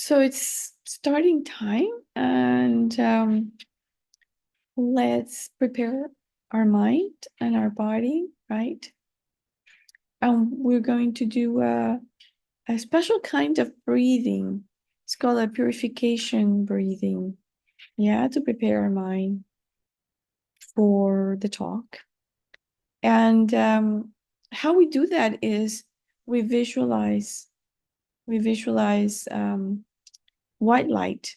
So it's starting time, and let's prepare our mind and our body, right? And we're going to do a special kind of breathing. It's called a purification breathing, to prepare our mind for the talk. And how we do that is we visualize white light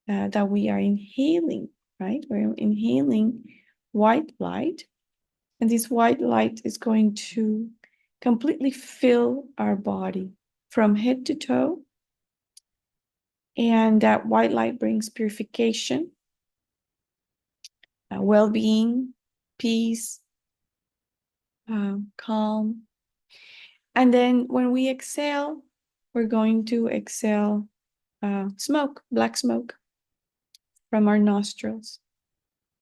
that we are inhaling, right? We're inhaling white light, and this white light is going to completely fill our body from head to toe. And that white light brings purification, well-being, peace, calm. And then when we exhale, we're going to exhale smoke, black smoke from our nostrils.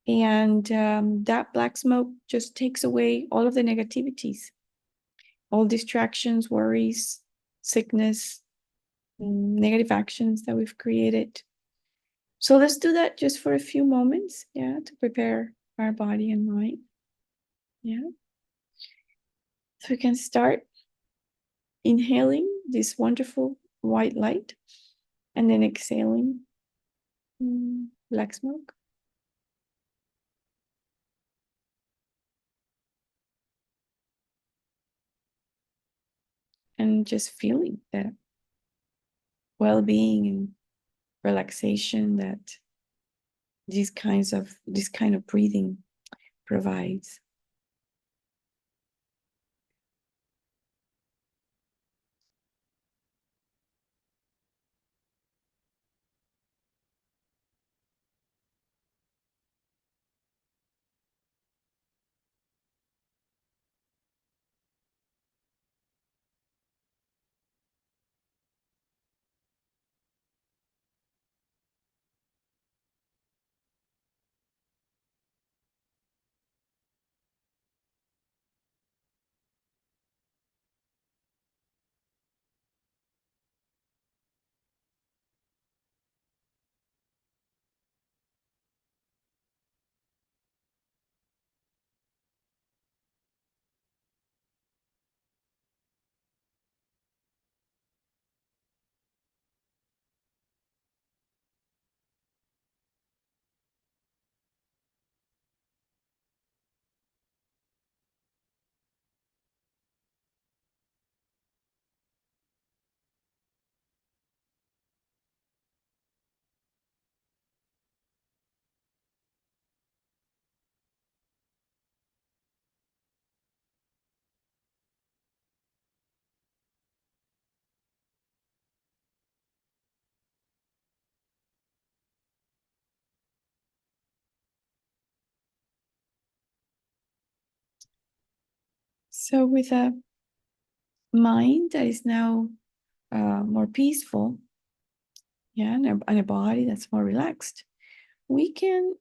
And that black smoke just takes away all of the negativities, all distractions, worries, sickness, negative actions that we've created. So let's do that just for a few moments, to prepare our body and mind. So we can start inhaling this wonderful white light and then exhaling black smoke. And just feeling that well-being and relaxation that this kind of breathing provides. So with a mind that is now more peaceful, and a body that's more relaxed, we can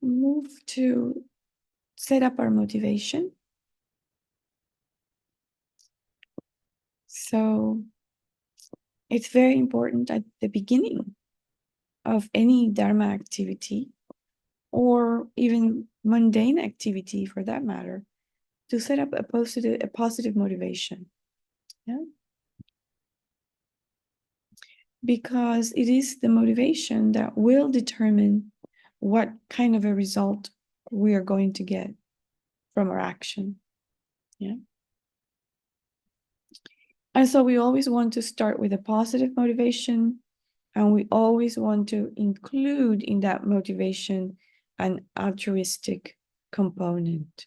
move to set up our motivation. So it's very important at the beginning of any Dharma activity, or even mundane activity for that matter, to set up a positive motivation. Because it is the motivation that will determine what kind of a result we are going to get from our action. And so we always want to start with a positive motivation, and we always want to include in that motivation an altruistic component.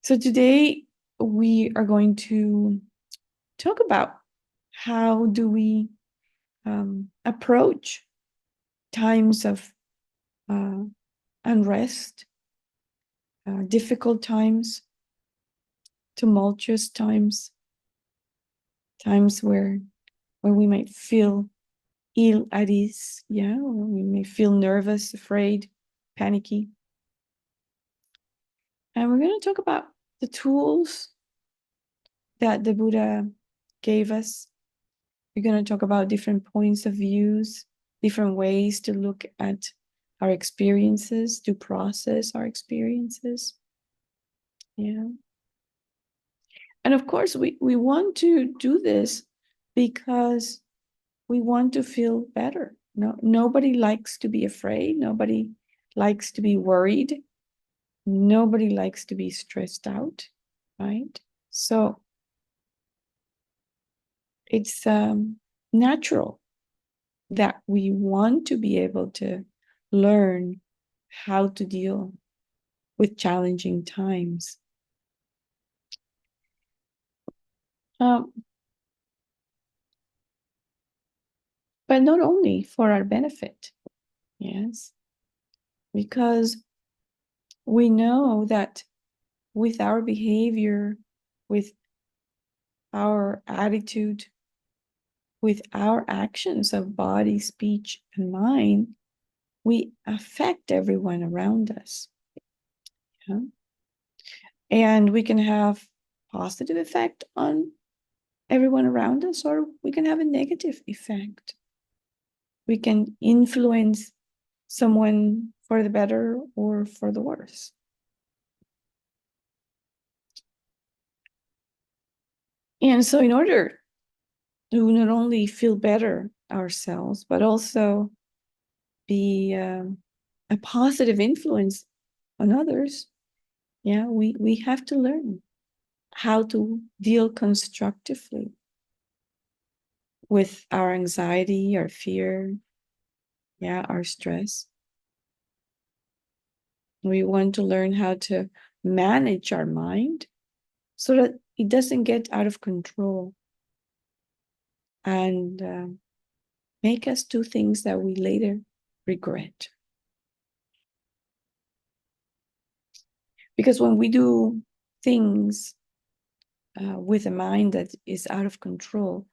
So today we are going to talk about how do we approach times of unrest, difficult times, tumultuous times, times where we might feel ill at ease, or we may feel nervous, afraid, panicky. And we're going to talk about the tools that the Buddha gave us. We're going to talk about different points of views, different ways to look at our experiences, to process our experiences. Yeah. And of course, we want to do this because we want to feel better. Nobody likes to be afraid. Nobody likes to be worried. Nobody likes to be stressed out, right? So it's natural that we want to be able to learn how to deal with challenging times. But not only for our benefit, yes, because we know that with our behavior, with our attitude, with our actions of body, speech, and mind, we affect everyone around us. Yeah? And we can have positive effect on everyone around us, or we can have a negative effect. We can influence someone for the better or for the worse. And so in order to not only feel better ourselves, but also be a positive influence on others, yeah, we have to learn how to deal constructively with our anxiety, our fear, yeah, our stress. We want to learn how to manage our mind so that it doesn't get out of control and make us do things that we later regret. Because when we do things with a mind that is out of control,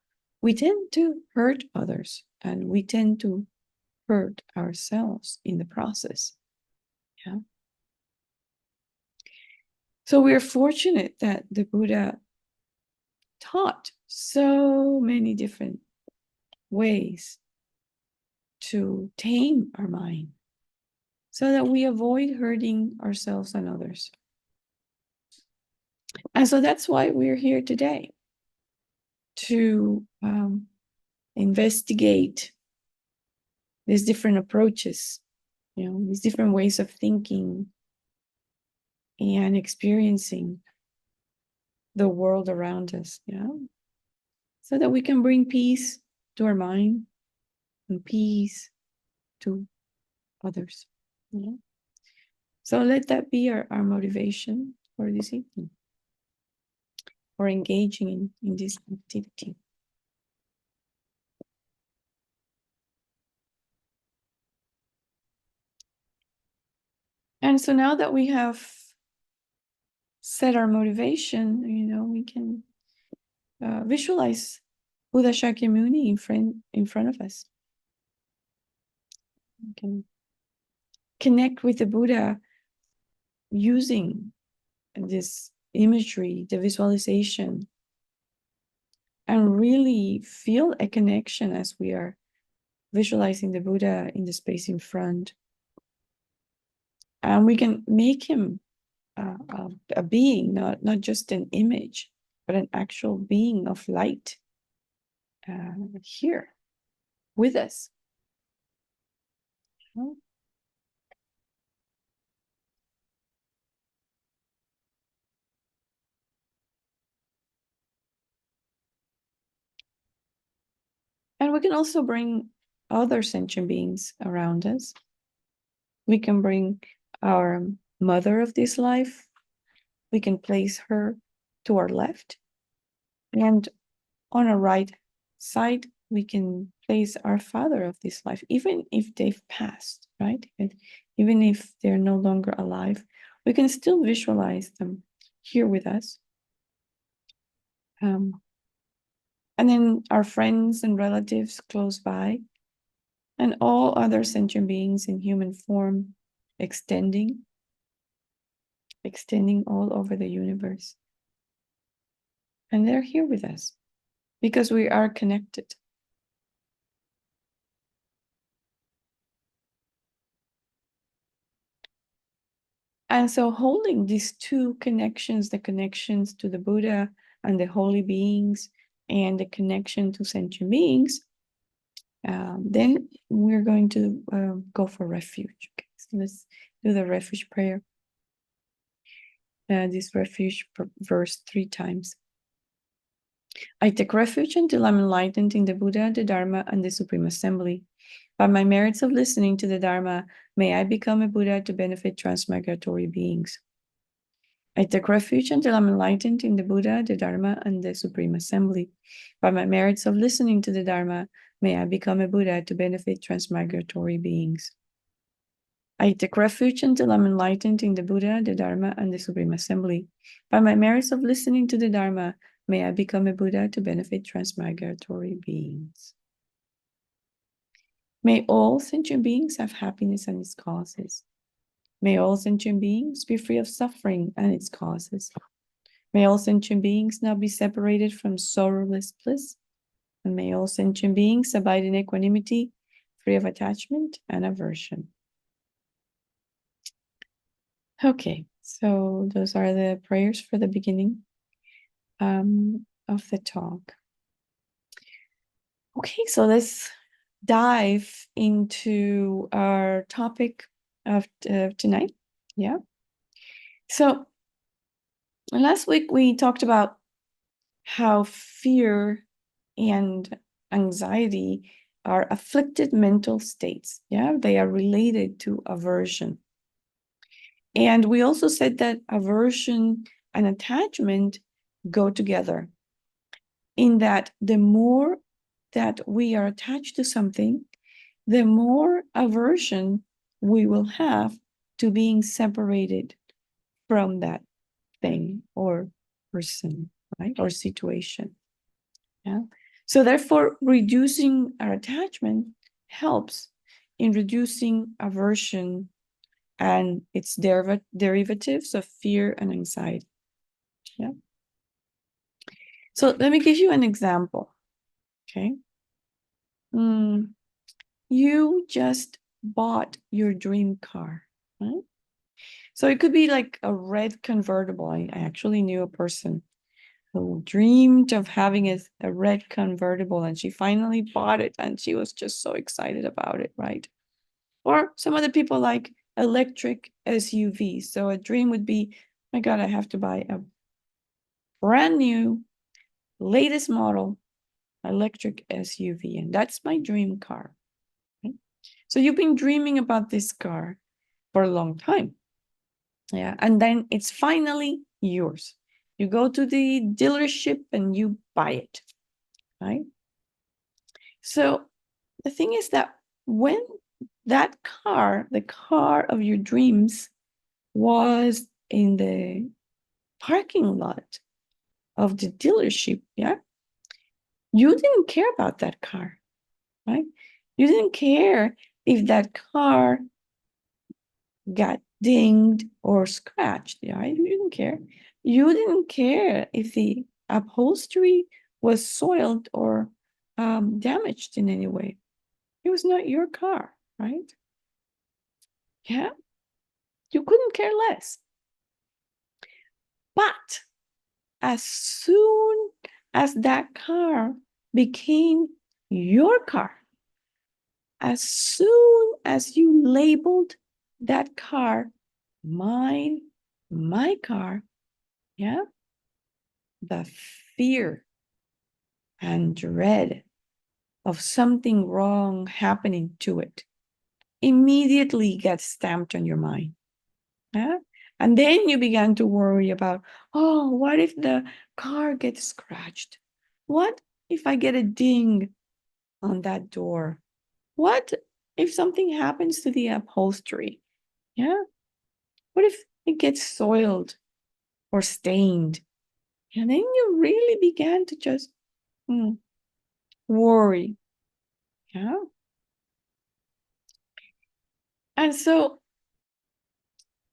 we tend to hurt others and we tend to hurt ourselves in the process. Yeah. So we're fortunate that the Buddha taught so many different ways to tame our mind so that we avoid hurting ourselves and others. And so that's why we're here today, to investigate these different approaches, these different ways of thinking and experiencing the world around us, so that we can bring peace to our mind and peace to others. So let that be our motivation for this evening, for engaging in this activity. And so now that we have set our motivation, we can visualize Buddha Shakyamuni in front of us. We can connect with the Buddha using this imagery, the visualization, and really feel a connection as we are visualizing the Buddha in the space in front. And we can make him a being, not just an image, but an actual being of light here with us. And we can also bring other sentient beings around us. We can bring our mother of this life. We can place her to our left. And on our right side, we can place our father of this life, even if they've passed, right? And even if they're no longer alive, we can still visualize them here with us. And then our friends and relatives close by, and all other sentient beings in human form extending all over the universe. And they're here with us. because we are connected. And so holding these two connections, the connections to the Buddha and the holy beings, and the connection to sentient beings, then we're going to go for refuge. Okay, so let's do the refuge prayer. This refuge verse 3 times. I take refuge until I'm enlightened in the Buddha, the Dharma, and the Supreme Assembly. By my merits of listening to the Dharma, may I become a Buddha to benefit transmigratory beings. I take refuge until I'm enlightened in the Buddha, the Dharma, and the Supreme Assembly. By my merits of listening to the Dharma, may I become a Buddha to benefit transmigratory beings. I take refuge until I'm enlightened in the Buddha, the Dharma, and the Supreme Assembly. By my merits of listening to the Dharma, may I become a Buddha to benefit transmigratory beings. May all sentient beings have happiness and its causes. May all sentient beings be free of suffering and its causes. May all sentient beings now be separated from sorrowless bliss. And may all sentient beings abide in equanimity, free of attachment and aversion. Okay, so those are the prayers for the beginning of the talk. Okay, so let's dive into our topic of tonight. Yeah. So last week we talked about how fear and anxiety are afflicted mental states. Yeah, they are related to aversion. And we also said that aversion and attachment go together, in that the more that we are attached to something, the more aversion we will have to being separated from that thing or person, right? Or situation. Yeah. So therefore, reducing our attachment helps in reducing aversion and its derivatives of fear and anxiety. Yeah. So let me give you an example. Okay. You just bought your dream car, right? So it could be like a red convertible. I actually knew a person who dreamed of having a red convertible, and she finally bought it, and she was just so excited about it, right? Or some other people like electric SUVs. So a dream would be, my God, I have to buy a brand new, latest model electric SUV, and that's my dream car. Right? So you've been dreaming about this car for a long time. Yeah, and then it's finally yours. You go to the dealership and you buy it, right? So the thing is that when that car, the car of your dreams, was in the parking lot of the dealership, yeah, you didn't care about that car, right? You didn't care if that car got dinged or scratched, yeah, you didn't care. You didn't care if the upholstery was soiled or damaged in any way. It was not your car, right? Yeah, you couldn't care less. But as soon as that car became your car, as soon as you labeled that car mine, my car, yeah, the fear and dread of something wrong happening to it immediately gets stamped on your mind. Yeah? And then you began to worry about, oh, what if the car gets scratched? What if I get a ding on that door? What if something happens to the upholstery? Yeah? What if it gets soiled or stained? And then you really began to just worry. Yeah? And so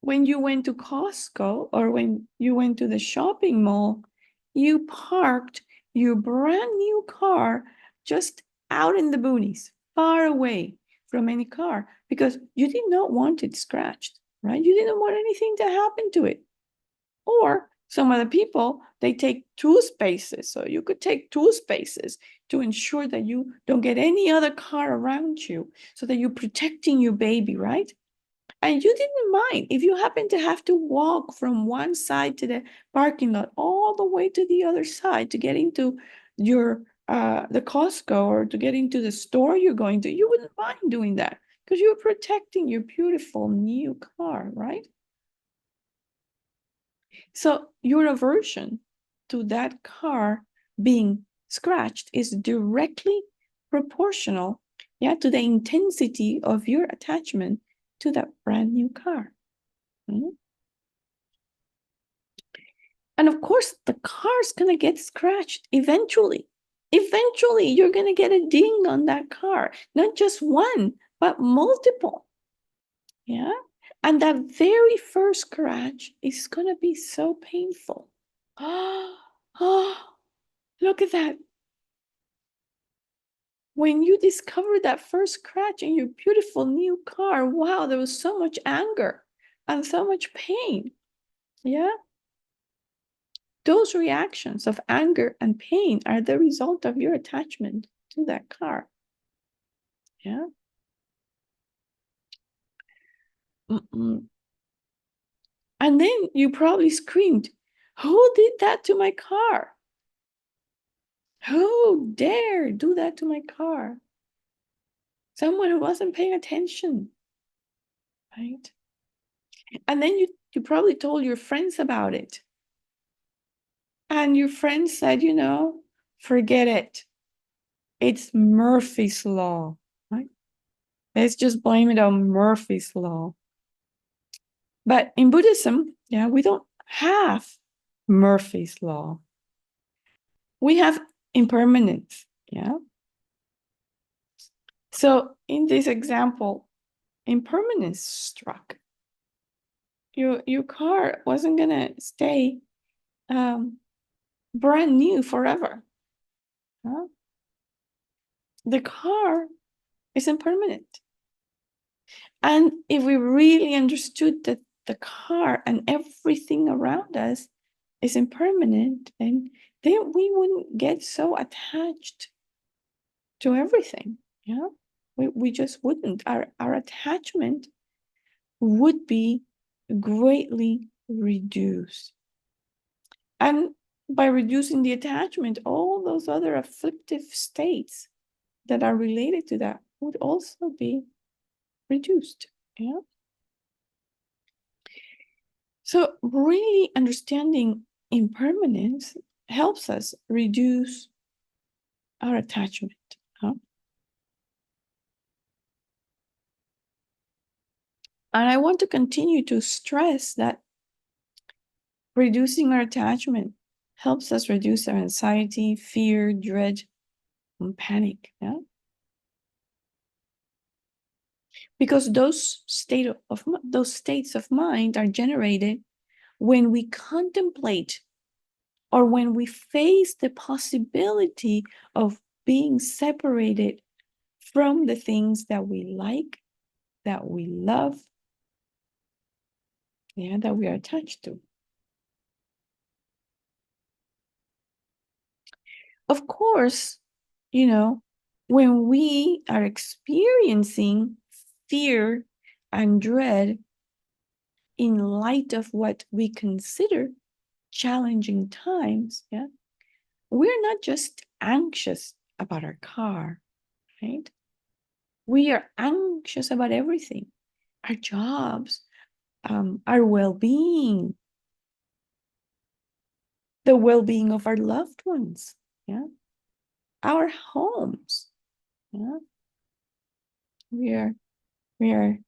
when you went to Costco or when you went to the shopping mall, you parked your brand new car just out in the boonies, far away from any car, because you did not want it scratched, right? You didn't want anything to happen to it. Or some other people, they take 2 spaces. So you could take 2 spaces to ensure that you don't get any other car around you, so that you're protecting your baby, right? And you didn't mind if you happen to have to walk from one side to the parking lot all the way to the other side to get into your the Costco, or to get into the store you're going to. You wouldn't mind doing that because you're protecting your beautiful new car, right? So your aversion to that car being scratched is directly proportional, yeah, to the intensity of your attachment to that brand new car. Mm-hmm. And of course, the car's going to get scratched eventually. Eventually, you're going to get a ding on that car, not just one, but multiple. Yeah. And that very first scratch is going to be so painful. Oh, look at that. When you discover that first scratch in your beautiful new car, wow, there was so much anger and so much pain. Yeah. Those reactions of anger and pain are the result of your attachment to that car. Yeah. Mm-mm. And then you probably screamed, "Who did that to my car? Who dare do that to my car? Someone who wasn't paying attention." Right? And then you probably told your friends about it. And your friends said, forget it. It's Murphy's Law. Right? Let's just blame it on Murphy's Law. But in Buddhism, yeah, we don't have Murphy's Law. We have impermanence. Yeah. So in this example, impermanence struck. Your car wasn't gonna stay brand new forever. Huh? The car is impermanent. And if we really understood that the car and everything around us is impermanent, then we wouldn't get so attached to everything. Yeah. We just wouldn't. Our attachment would be greatly reduced. And by reducing the attachment, all those other afflictive states that are related to that would also be reduced. Yeah. So really understanding impermanence helps us reduce our attachment. Huh? And I want to continue to stress that reducing our attachment helps us reduce our anxiety, fear, dread, and panic. Yeah? Because those states of mind are generated when we contemplate, or when we face the possibility of being separated from the things that we like, that we love, yeah, that we are attached to. Of course, when we are experiencing fear and dread in light of what we consider challenging times, yeah, we're not just anxious about our car, right? We are anxious about everything, our jobs, our well-being, the well-being of our loved ones, yeah, our homes, yeah. We are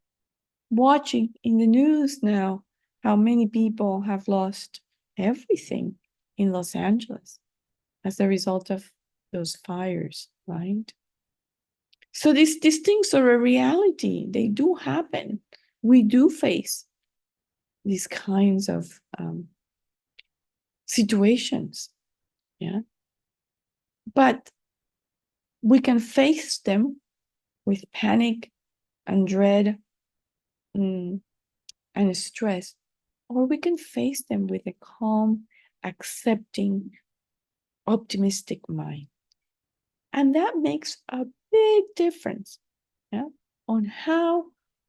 watching in the news now how many people have lost everything in Los Angeles as a result of those fires, right? So these things are a reality. They do happen. We do face these kinds of situations, yeah. But we can face them with panic and dread and stress, or we can face them with a calm, accepting, optimistic mind. And that makes a big difference, yeah, on how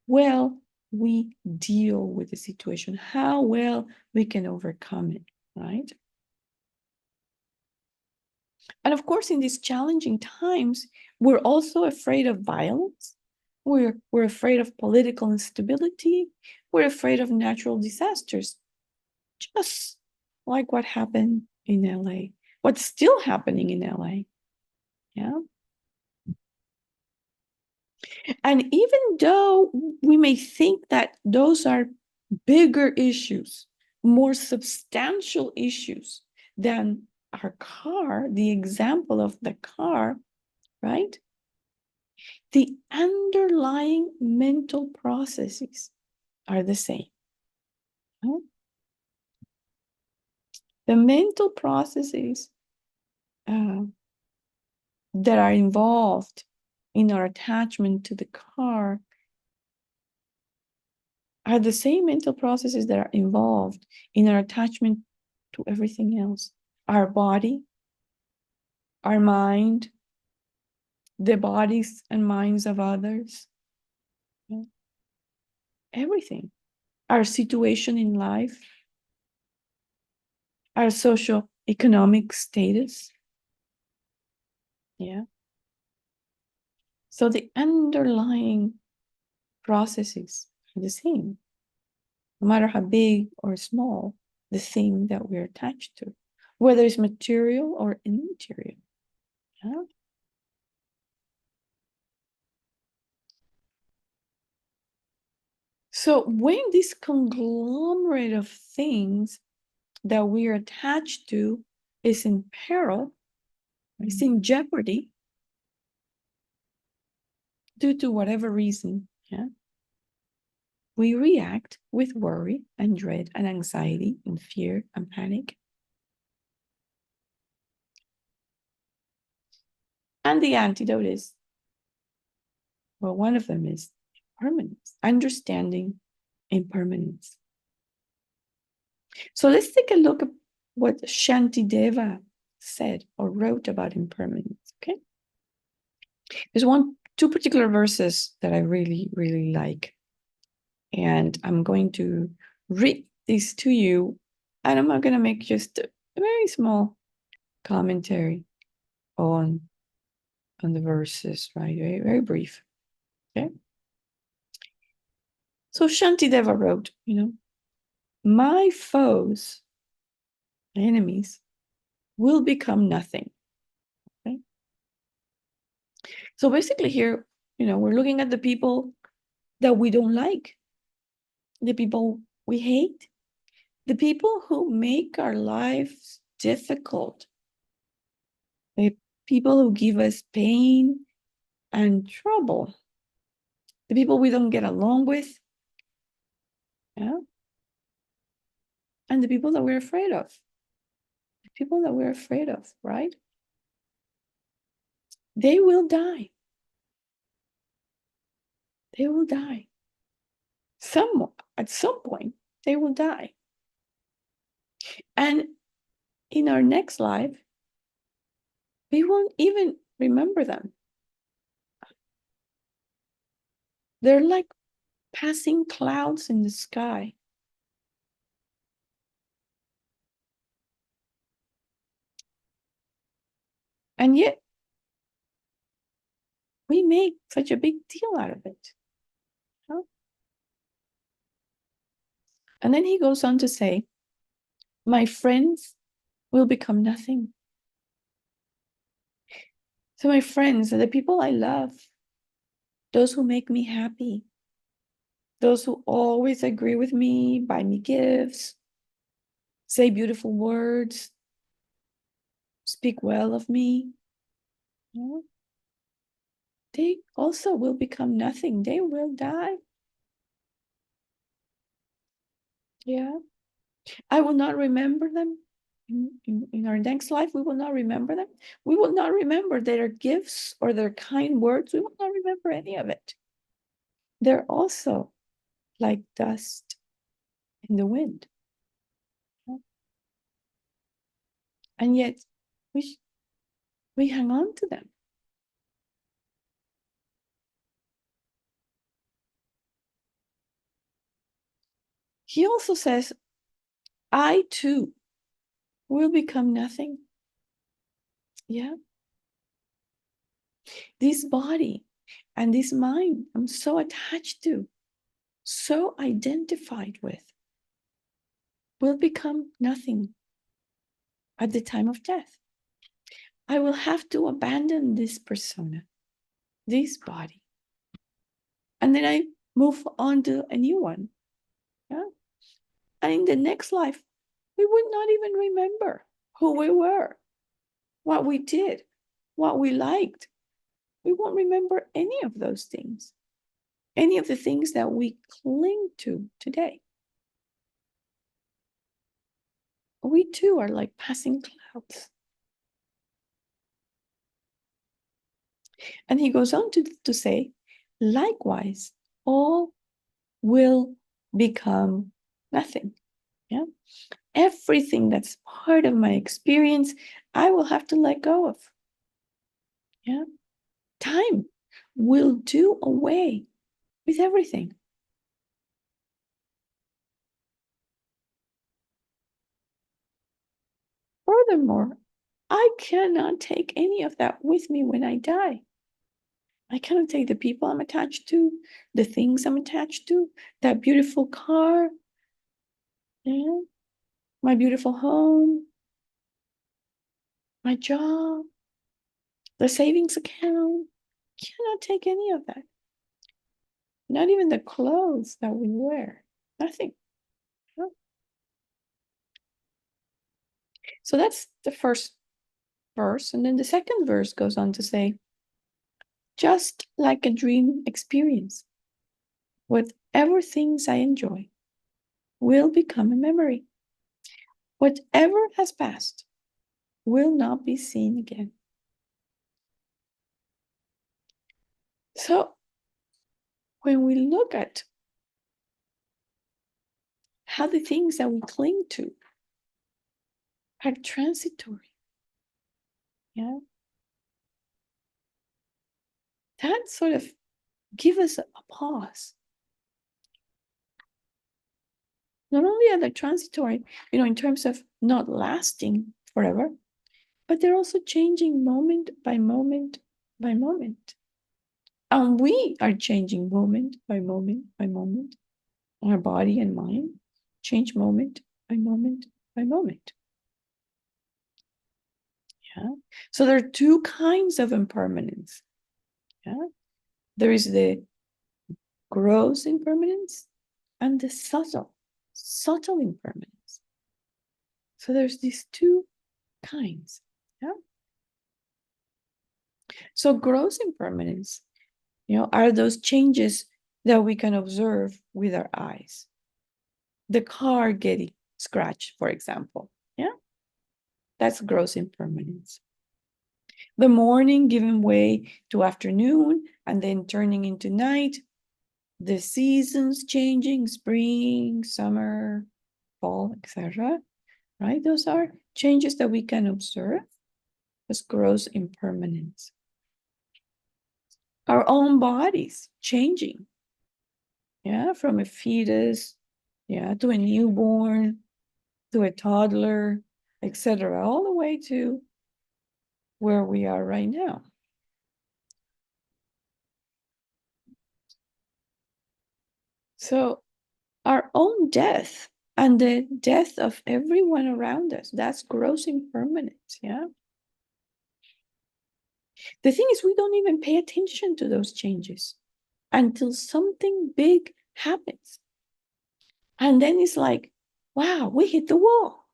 well we deal with the situation, how well we can overcome it, right? And of course, in these challenging times, we're also afraid of violence. We're afraid of political instability. We're afraid of natural disasters, just like what happened in LA, what's still happening in LA. Yeah. And even though we may think that those are bigger issues, more substantial issues than our car, the example of the car, right? The underlying mental processes are the same. The mental processes uh, that are involved in our attachment to the car are the same mental processes that are involved in our attachment to everything else. Our body, our mind, the bodies and minds of others, everything. Our situation in life, our social economic status. Yeah. So the underlying processes are the same, no matter how big or small the thing that we're attached to, whether it's material or immaterial. Yeah? So when this conglomerate of things that we're attached to is in peril, is in jeopardy, due to whatever reason, yeah, we react with worry and dread and anxiety and fear and panic. And the antidote is, well, one of them is impermanence, understanding impermanence. So let's take a look at what Shantideva said or wrote about impermanence, okay? There's two particular verses that I really, really like. And I'm going to read these to you, and I'm going to make just a very small commentary on the verses, right? Very, very brief. Okay. So Shantideva wrote, my foes, enemies, will become nothing. Okay. So basically here, we're looking at the people that we don't like, the people we hate, the people who make our lives difficult, the people who give us pain and trouble, the people we don't get along with, yeah, and the people that we're afraid of, right? They will die. They will die. At some point, they will die. And in our next life, we won't even remember them. They're like passing clouds in the sky. And yet, we make such a big deal out of it. Huh? And then he goes on to say, my friends will become nothing. So my friends are the people I love, those who make me happy, those who always agree with me, buy me gifts, say beautiful words, speak well of me. They also will become nothing. They will die. Yeah. I will not remember them. in our next life, we will not remember them. We will not remember their gifts or their kind words. We will not remember any of it. They're also like dust in the wind. And yet we hang on to them. He also says, I too will become nothing. Yeah. This body and this mind I'm so attached to, so identified with, will become nothing at the time of death. I will have to abandon this persona, this body. And then I move on to a new one. Yeah. And in the next life, we would not even remember who we were, what we did, what we liked. We won't remember any of those things, any of the things that we cling to today. We too are like passing clouds. And he goes on to say, likewise, all will become nothing. Yeah. Everything that's part of my experience, I will have to let go of. Yeah. Time will do away with everything. Furthermore, I cannot take any of that with me when I die. I cannot take the people I'm attached to, the things I'm attached to, that beautiful car, yeah, my beautiful home, my job, the savings account. Cannot take any of that. Not even the clothes that we wear. Nothing. No. So that's the first verse. And then the second verse goes on to say, just like a dream experience, whatever things I enjoy will become a memory. Whatever has passed will not be seen again. So when we look at how the things that we cling to are transitory, yeah, that sort of gives us a pause. Not only are they transitory, in terms of not lasting forever, but they're also changing moment by moment by moment. And we are changing moment by moment by moment. Our body and mind change moment by moment by moment. Yeah. So there are two kinds of impermanence. Yeah. There is the gross impermanence and the subtle impermanence. So there's these two kinds. Yeah. So gross impermanence, are those changes that we can observe with our eyes. The car getting scratched, for example. Yeah. That's gross impermanence. The morning giving way to afternoon and then turning into night. The seasons changing, spring, summer, fall, etc. Right? Those are changes that we can observe as gross impermanence. Our own bodies changing, yeah, from a fetus, yeah, to a newborn, to a toddler, etc., all the way to where we are right now. So our own death and the death of everyone around us, that's gross impermanence, yeah. The thing is, we don't even pay attention to those changes until something big happens. And then it's like, wow, we hit the wall.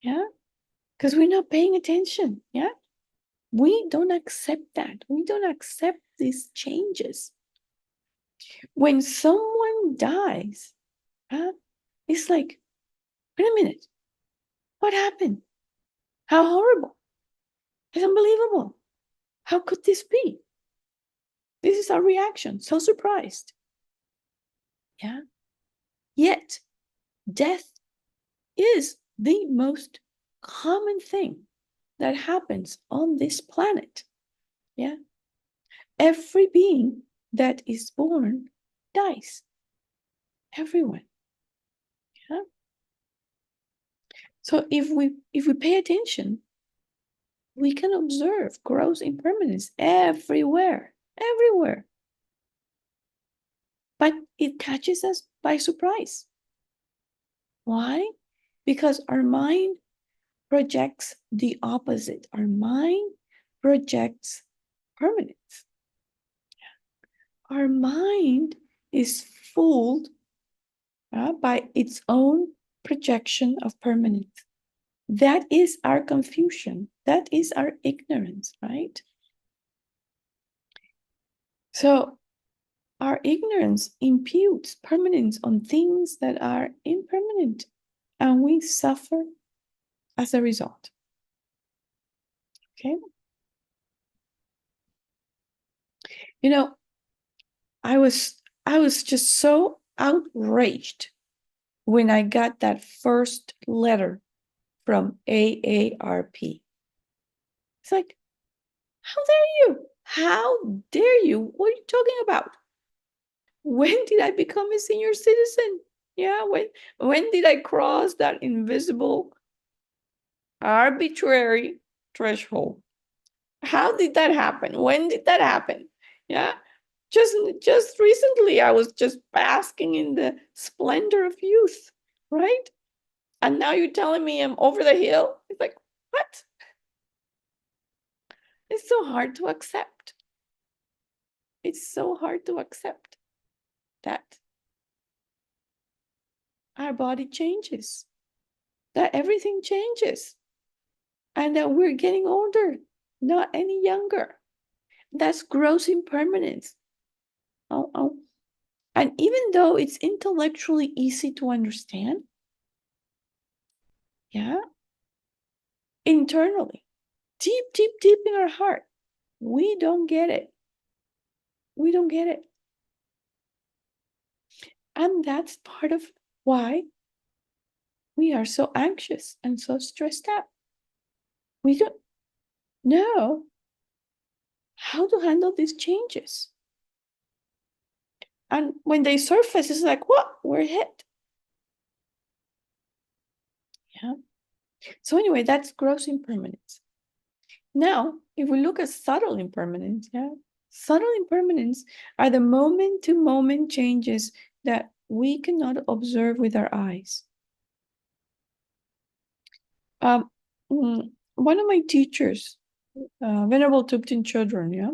Yeah. Because we're not paying attention. Yeah. We don't accept that. We don't accept these changes. When someone dies, it's like, wait a minute. What happened? How horrible. It's unbelievable. How could this be? This is our reaction. So surprised. Yeah. Yet, death is the most common thing that happens on this planet. Yeah. Every being that is born dies. Everyone. Yeah. So if we pay attention, we can observe gross impermanence everywhere. Everywhere. But it catches us by surprise. Why? Because our mind projects the opposite. Our mind projects permanence. Our mind is fooled by its own projection of permanence. That is our confusion. That is our ignorance, right? So our ignorance imputes permanence on things that are impermanent, and we suffer as a result. Okay? You know, I was just so outraged when I got that first letter from AARP. It's like, how dare you? How dare you? What are you talking about? When did I become a senior citizen? Yeah, when did I cross that invisible, arbitrary threshold? How did that happen? When did that happen? Yeah. Just recently I was just basking in the splendor of youth, right? And now you're telling me I'm over the hill? It's like, what? It's so hard to accept. It's so hard to accept that our body changes, that everything changes, and that we're getting older, not any younger. That's gross impermanence. Oh. And even though it's intellectually easy to understand, yeah, internally, deep in our heart, we don't get it. We don't get it. And that's part of why we are so anxious and so stressed out. We don't know how to handle these changes. And when they surface, it's like, what? We're hit. Yeah. So anyway, that's gross impermanence. Now, if we look at subtle impermanence, yeah, subtle impermanence are the moment-to-moment changes that we cannot observe with our eyes. One of my teachers, Venerable Thubten children, yeah,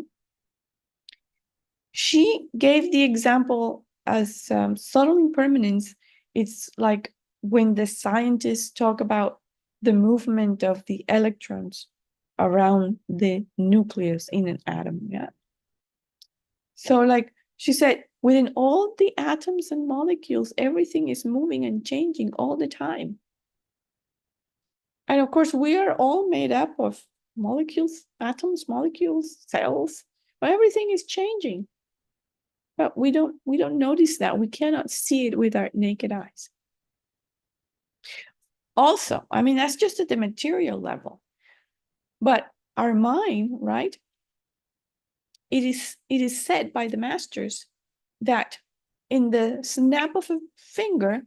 she gave the example as subtle impermanence. It's like when the scientists talk about the movement of the electrons around the nucleus in an atom. Yeah. So, like she said, within all the atoms and molecules, everything is moving and changing all the time. And of course, we are all made up of molecules, atoms, molecules, cells, but everything is changing. But we don't notice that. We cannot see it with our naked eyes. Also, I mean, that's just at the material level. But our mind, right? It is said by the masters that in the snap of a finger,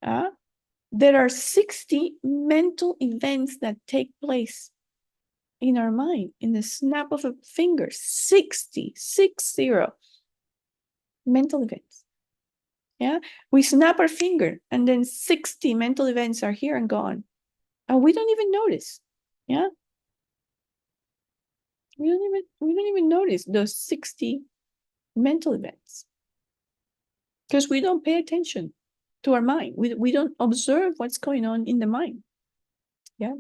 there are 60 mental events that take place in our mind in the snap of a finger. 60 mental events. Yeah, we snap our finger and then 60 mental events are here and gone, and we don't even notice. Yeah, we don't even notice those 60 mental events because we don't pay attention to our mind. We don't observe what's going on in the mind. Yeah,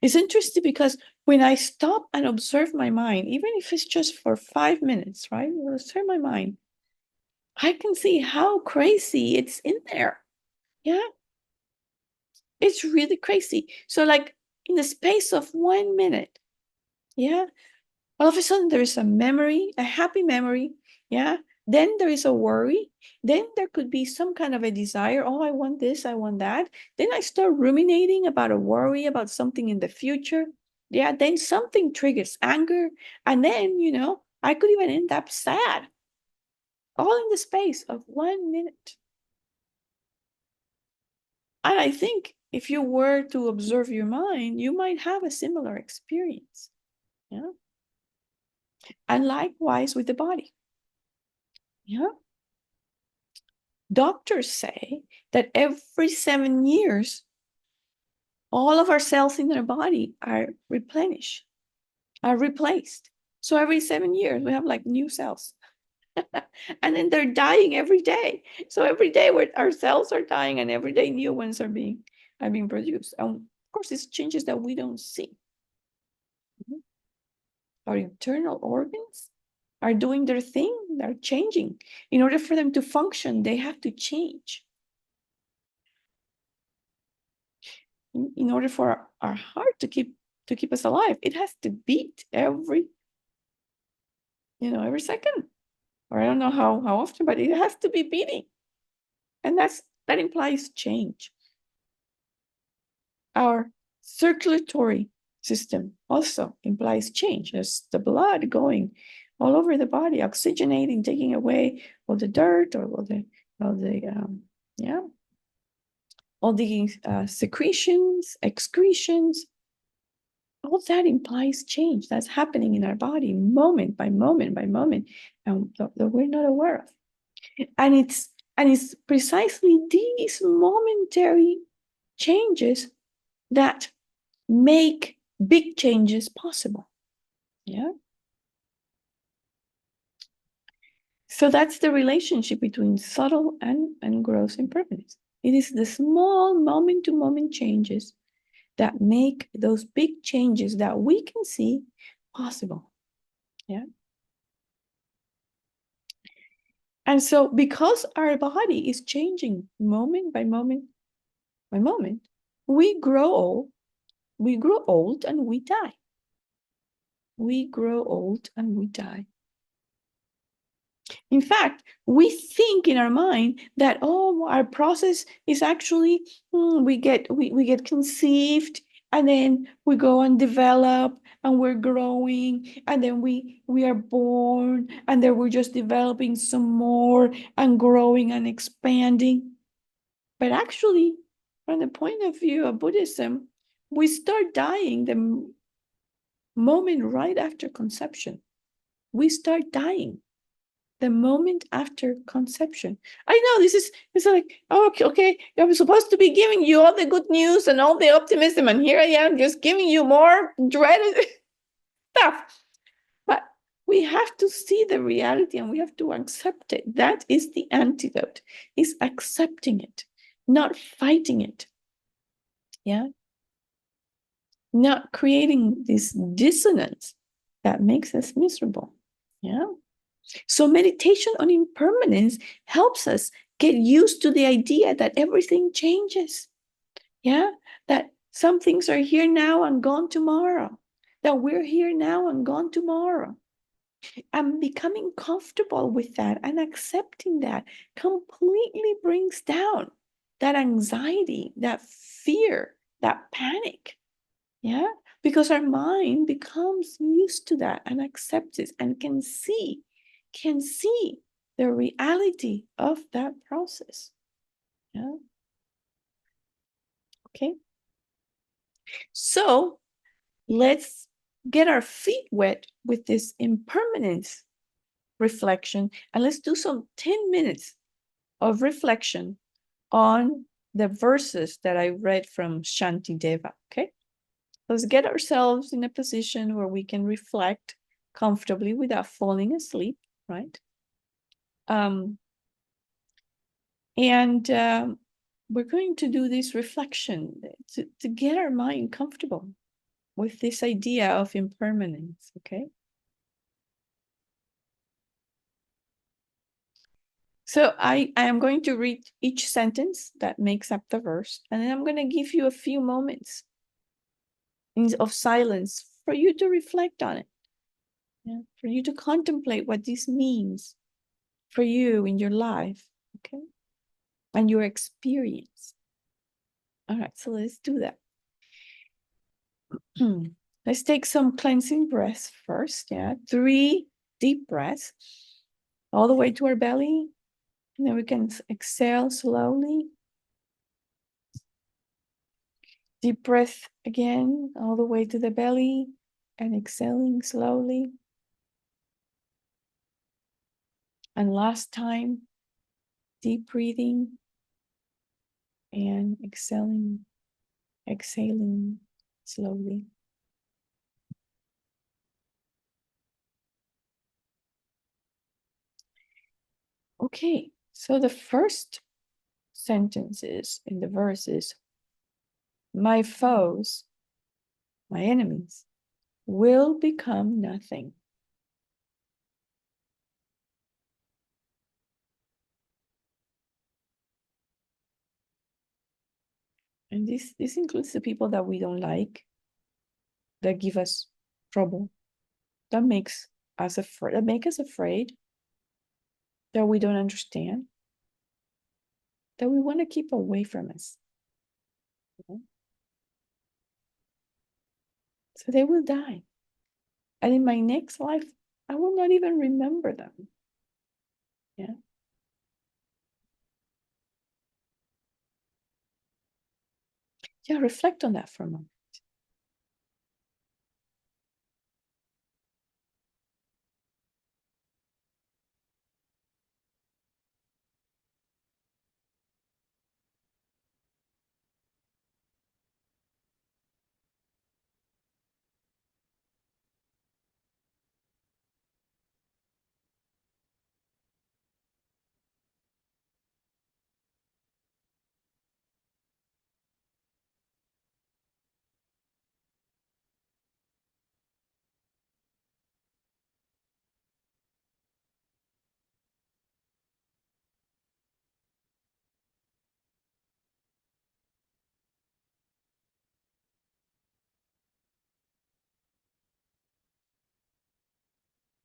it's interesting because when I stop and observe my mind, even if it's just for 5 minutes, right? I observe my mind, I can see how crazy it's in there. Yeah. It's really crazy. So like in the space of 1 minute, yeah, all of a sudden there is a memory, a happy memory, yeah. Then there is a worry. Then there could be some kind of a desire. Oh, I want this, I want that. Then I start ruminating about a worry about something in the future. Yeah, then something triggers anger. And then, I could even end up sad. All in the space of 1 minute. And I think if you were to observe your mind, you might have a similar experience. Yeah. And likewise with the body. Yeah. Doctors say that every 7 years, all of our cells in our body are replenished, are replaced. So every 7 years, we have like new cells. And then they're dying every day. So every day our cells are dying, and every day new ones are being produced. And of course, it's changes that we don't see. Our internal organs are doing their thing, they're changing. In order for them to function, they have to change. In order for our heart to keep us alive, it has to beat every second, or I don't know how often, but it has to be beating, and that implies change. Our circulatory system also implies change. There's the blood going all over the body, oxygenating, taking away all the dirt or all the secretions, excretions. All that implies change that's happening in our body moment by moment by moment, and that we're not aware of. And it's precisely these momentary changes that make big changes possible. Yeah. So that's the relationship between subtle and gross impermanence. It is the small moment-to-moment changes that make those big changes that we can see possible. Yeah. And so because our body is changing moment by moment by moment, we grow old and we die. We grow old and we die. In fact, we think in our mind that, our process is actually, we get conceived, and then we go and develop, and we're growing, and then we are born, and then we're just developing some more and growing and expanding. But actually, from the point of view of Buddhism, we start dying the moment right after conception. We start dying the moment after conception. I know it's like, okay, I was supposed to be giving you all the good news and all the optimism, and here I am just giving you more dreaded stuff. But we have to see the reality, and we have to accept it. That is the antidote, is accepting it, not fighting it. Yeah. Not creating this dissonance that makes us miserable. Yeah. So meditation on impermanence helps us get used to the idea that everything changes. Yeah. That some things are here now and gone tomorrow. That we're here now and gone tomorrow. And becoming comfortable with that and accepting that completely brings down that anxiety, that fear, that panic. Yeah, because our mind becomes used to that and accepts it and can see the reality of that process. Yeah. Okay. So let's get our feet wet with this impermanence reflection, and let's do some 10 minutes of reflection on the verses that I read from Shantideva. Okay. Let's get ourselves in a position where we can reflect comfortably without falling asleep, right? And we're going to do this reflection to get our mind comfortable with this idea of impermanence, okay? So I am going to read each sentence that makes up the verse, and then I'm going to give you a few moments of silence for you to reflect on it, yeah? For you to contemplate what this means for you in your life, okay? And your experience. All right, so let's do that. Let's take some cleansing breaths first, yeah? 3 deep breaths all the way to our belly. And then we can exhale slowly. Deep breath again, all the way to the belly, and exhaling slowly. And last time, deep breathing and exhaling slowly. Okay, so the first sentences in the verse is, my foes, my enemies, will become nothing. And this includes the people that we don't like, that give us trouble, that makes us afraid, that make us afraid, that we don't understand, that we want to keep away from us. So they will die. And in my next life, I will not even remember them. Yeah. Yeah, reflect on that for a moment.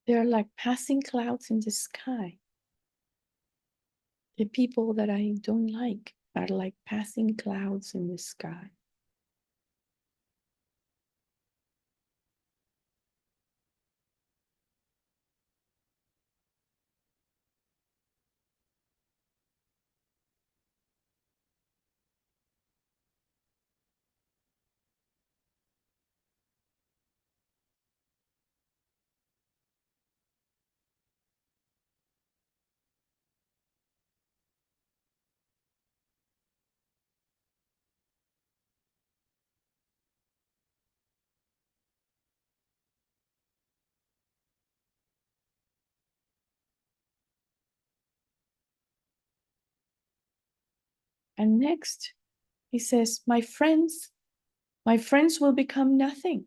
They're like passing clouds in the sky. The people that I don't like are like passing clouds in the sky. And next, he says, my friends will become nothing.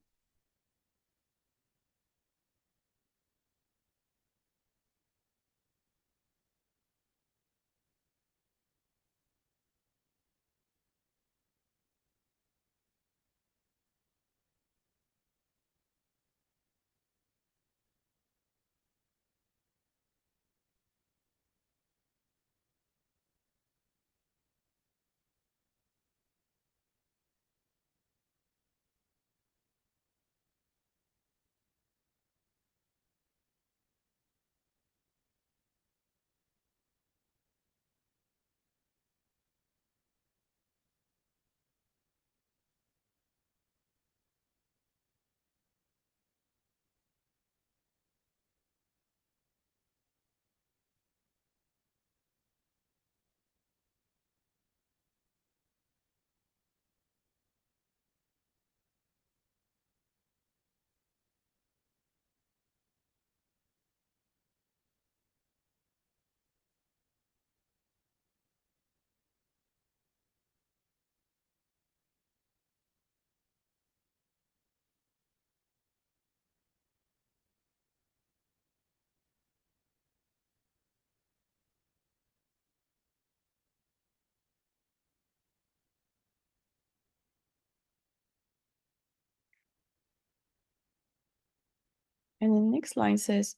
And the next line says,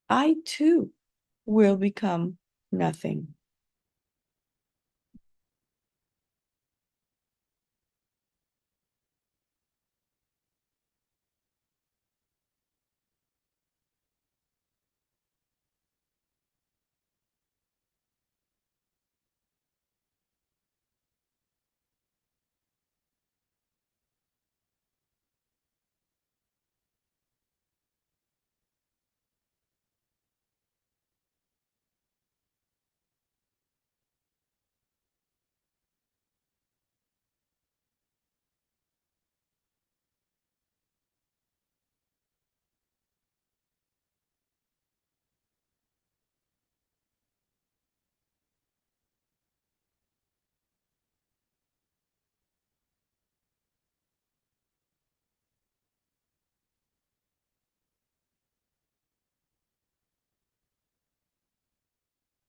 I too will become nothing.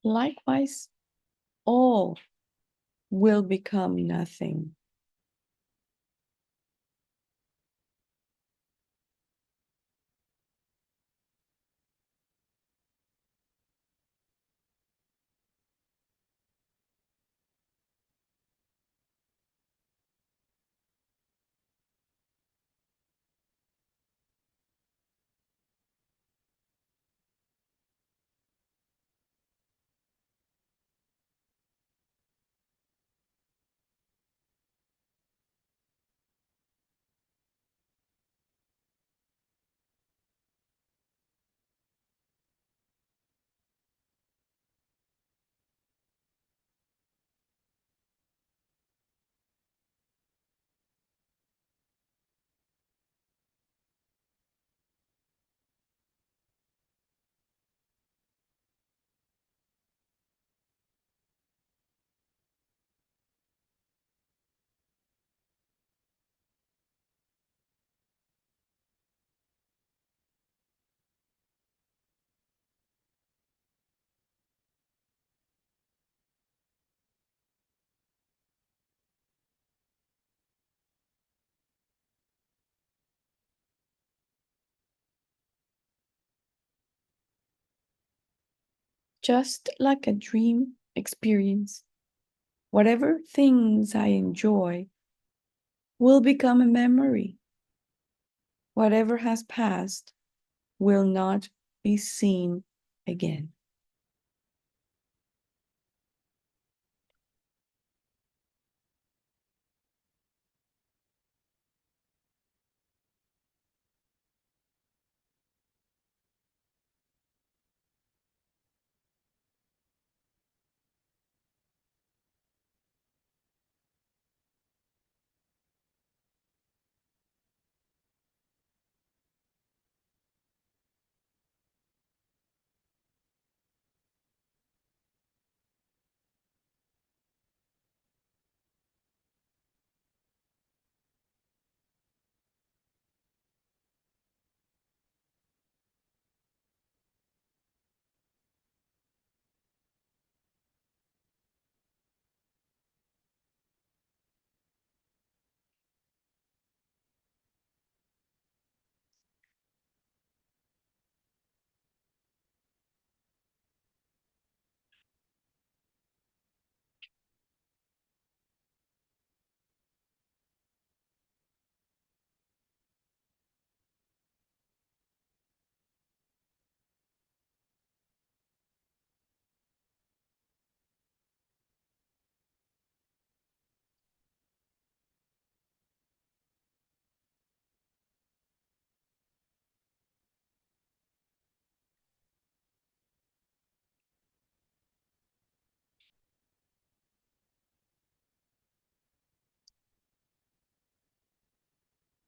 Likewise, all will become nothing. Just like a dream experience, whatever things I enjoy will become a memory. Whatever has passed will not be seen again.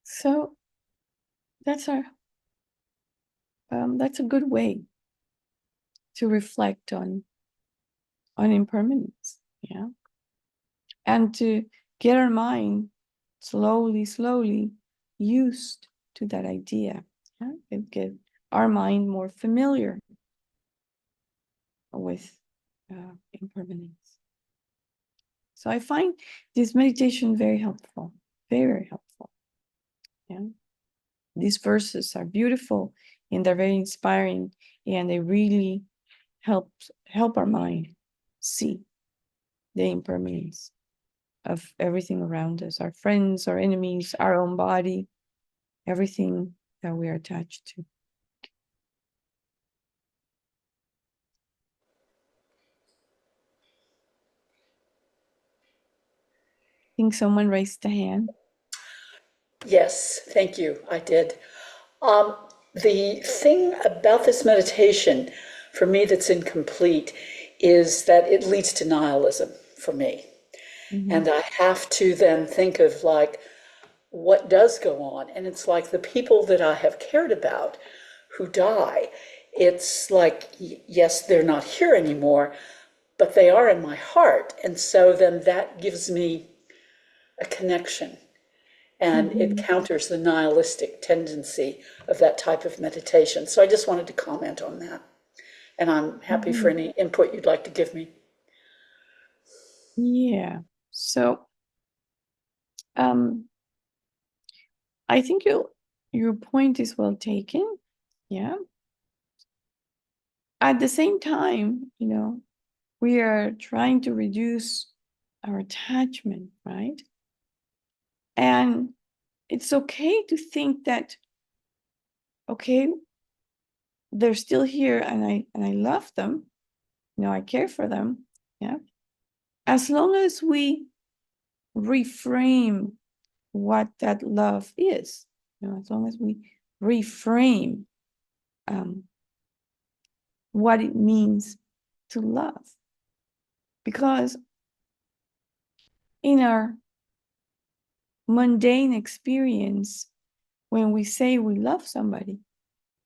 So that's our that's a good way to reflect on impermanence, yeah, and to get our mind slowly used to that idea. Yeah, and get our mind more familiar with impermanence. So I find this meditation very helpful, very helpful. Yeah. These verses are beautiful and they're very inspiring, and they really help our mind see the impermanence of everything around us, our friends, our enemies, our own body, everything that we are attached to. I think someone raised a hand. Yes, thank you. I did. Um, the thing about this meditation, for me, that's incomplete, is that it leads to nihilism for me. Mm-hmm. And I have to then think of like what does go on. And it's like the people that I have cared about who die, it's like, yes, they're not here anymore, but they are in my heart. And so then that gives me a connection. And it Mm-hmm. counters the nihilistic tendency of that type of meditation. So I just wanted to comment on that. And I'm happy for Mm-hmm. any input you'd like to give me. Yeah. So I think your point is well taken. Yeah. At the same time, we are trying to reduce our attachment, right? And it's okay to think that, okay, they're still here and I love them. I care for them. Yeah. As long as we reframe what that love is, as long as we reframe what it means to love. Because in our mundane experience, when we say we love somebody,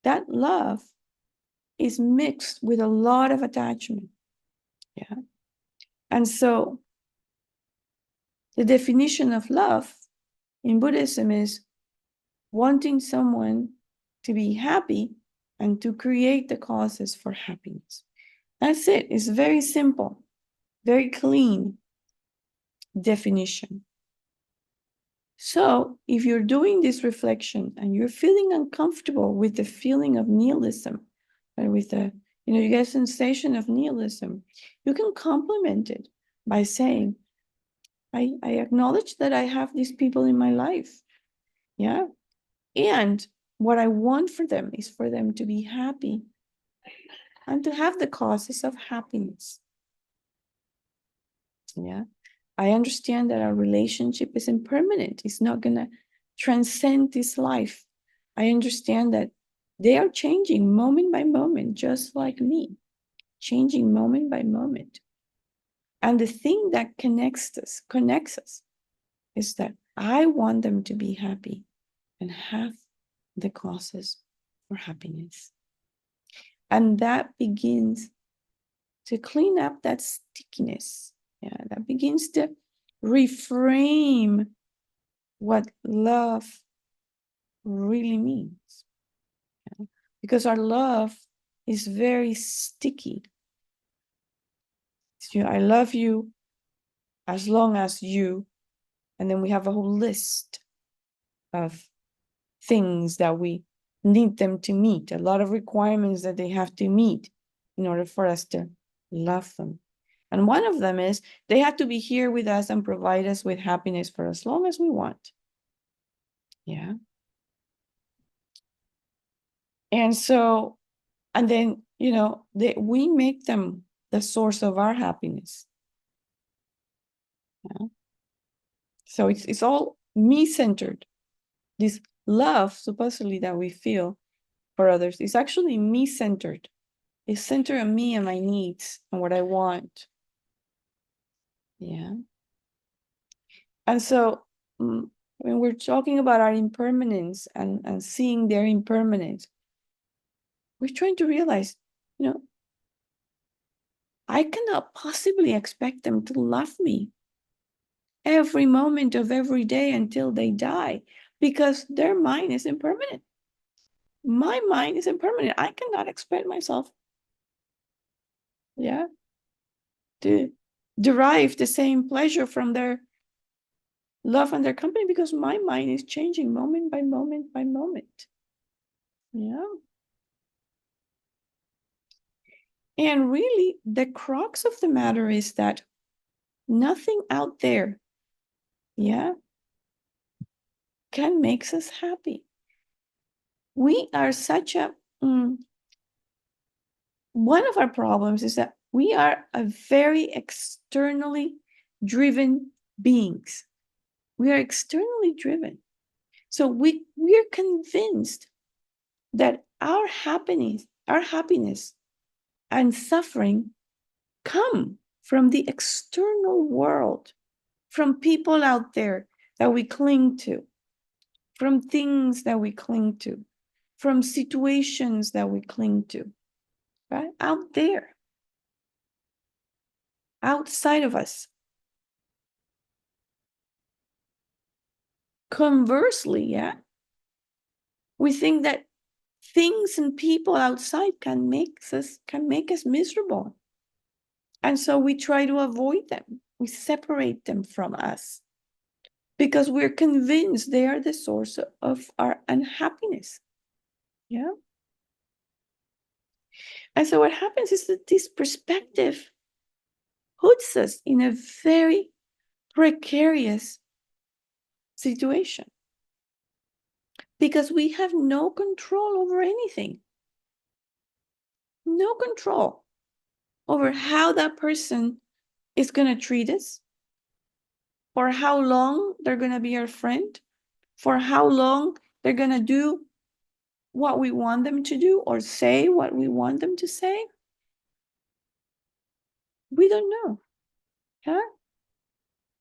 that love is mixed with a lot of attachment. Yeah. And so the definition of love in Buddhism is wanting someone to be happy and to create the causes for happiness. That's it. It's very simple, very clean definition. So if you're doing this reflection and you're feeling uncomfortable with the feeling of nihilism, or with the, you get a sensation of nihilism, you can complement it by saying, I acknowledge that I have these people in my life. Yeah. And what I want for them is for them to be happy and to have the causes of happiness. Yeah. I understand that our relationship is impermanent. It's not going to transcend this life. I understand that they are changing moment by moment, just like me, changing moment by moment. And the thing that connects us is that I want them to be happy and have the causes for happiness. And that begins to clean up that stickiness. Yeah, that begins to reframe what love really means. Yeah? Because our love is very sticky. So I love you as long as you, and then we have a whole list of things that we need them to meet, a lot of requirements that they have to meet in order for us to love them. And one of them is they have to be here with us and provide us with happiness for as long as we want. Yeah. And so, and then, we make them the source of our happiness. Yeah. So it's all me-centered. This love, supposedly, that we feel for others is actually me-centered. It's centered on me and my needs and what I want. Yeah. And so when we're talking about our impermanence and seeing their impermanence, we're trying to realize, I cannot possibly expect them to love me every moment of every day until they die, because their mind is impermanent. My mind is impermanent. I cannot expect myself, to derive the same pleasure from their love on their company because my mind is changing moment by moment by moment. Yeah. And really, the crux of the matter is that nothing out there, yeah, can make us happy. We are such a, one of our problems is that we are a very externally driven beings. We are externally driven. So we're convinced that our happiness and suffering come from the external world, from people out there that we cling to, from things that we cling to, from situations that we cling to, right? Out there, outside of us. Conversely, yeah, we think that things and people outside can make us miserable. And so we try to avoid them. We separate them from us because we're convinced they are the source of our unhappiness. Yeah. And so what happens is that this perspective puts us in a very precarious situation because we have no control over anything. No control over how that person is going to treat us, for how long they're going to be our friend, for how long they're going to do what we want them to do or say what we want them to say. We don't know. Huh?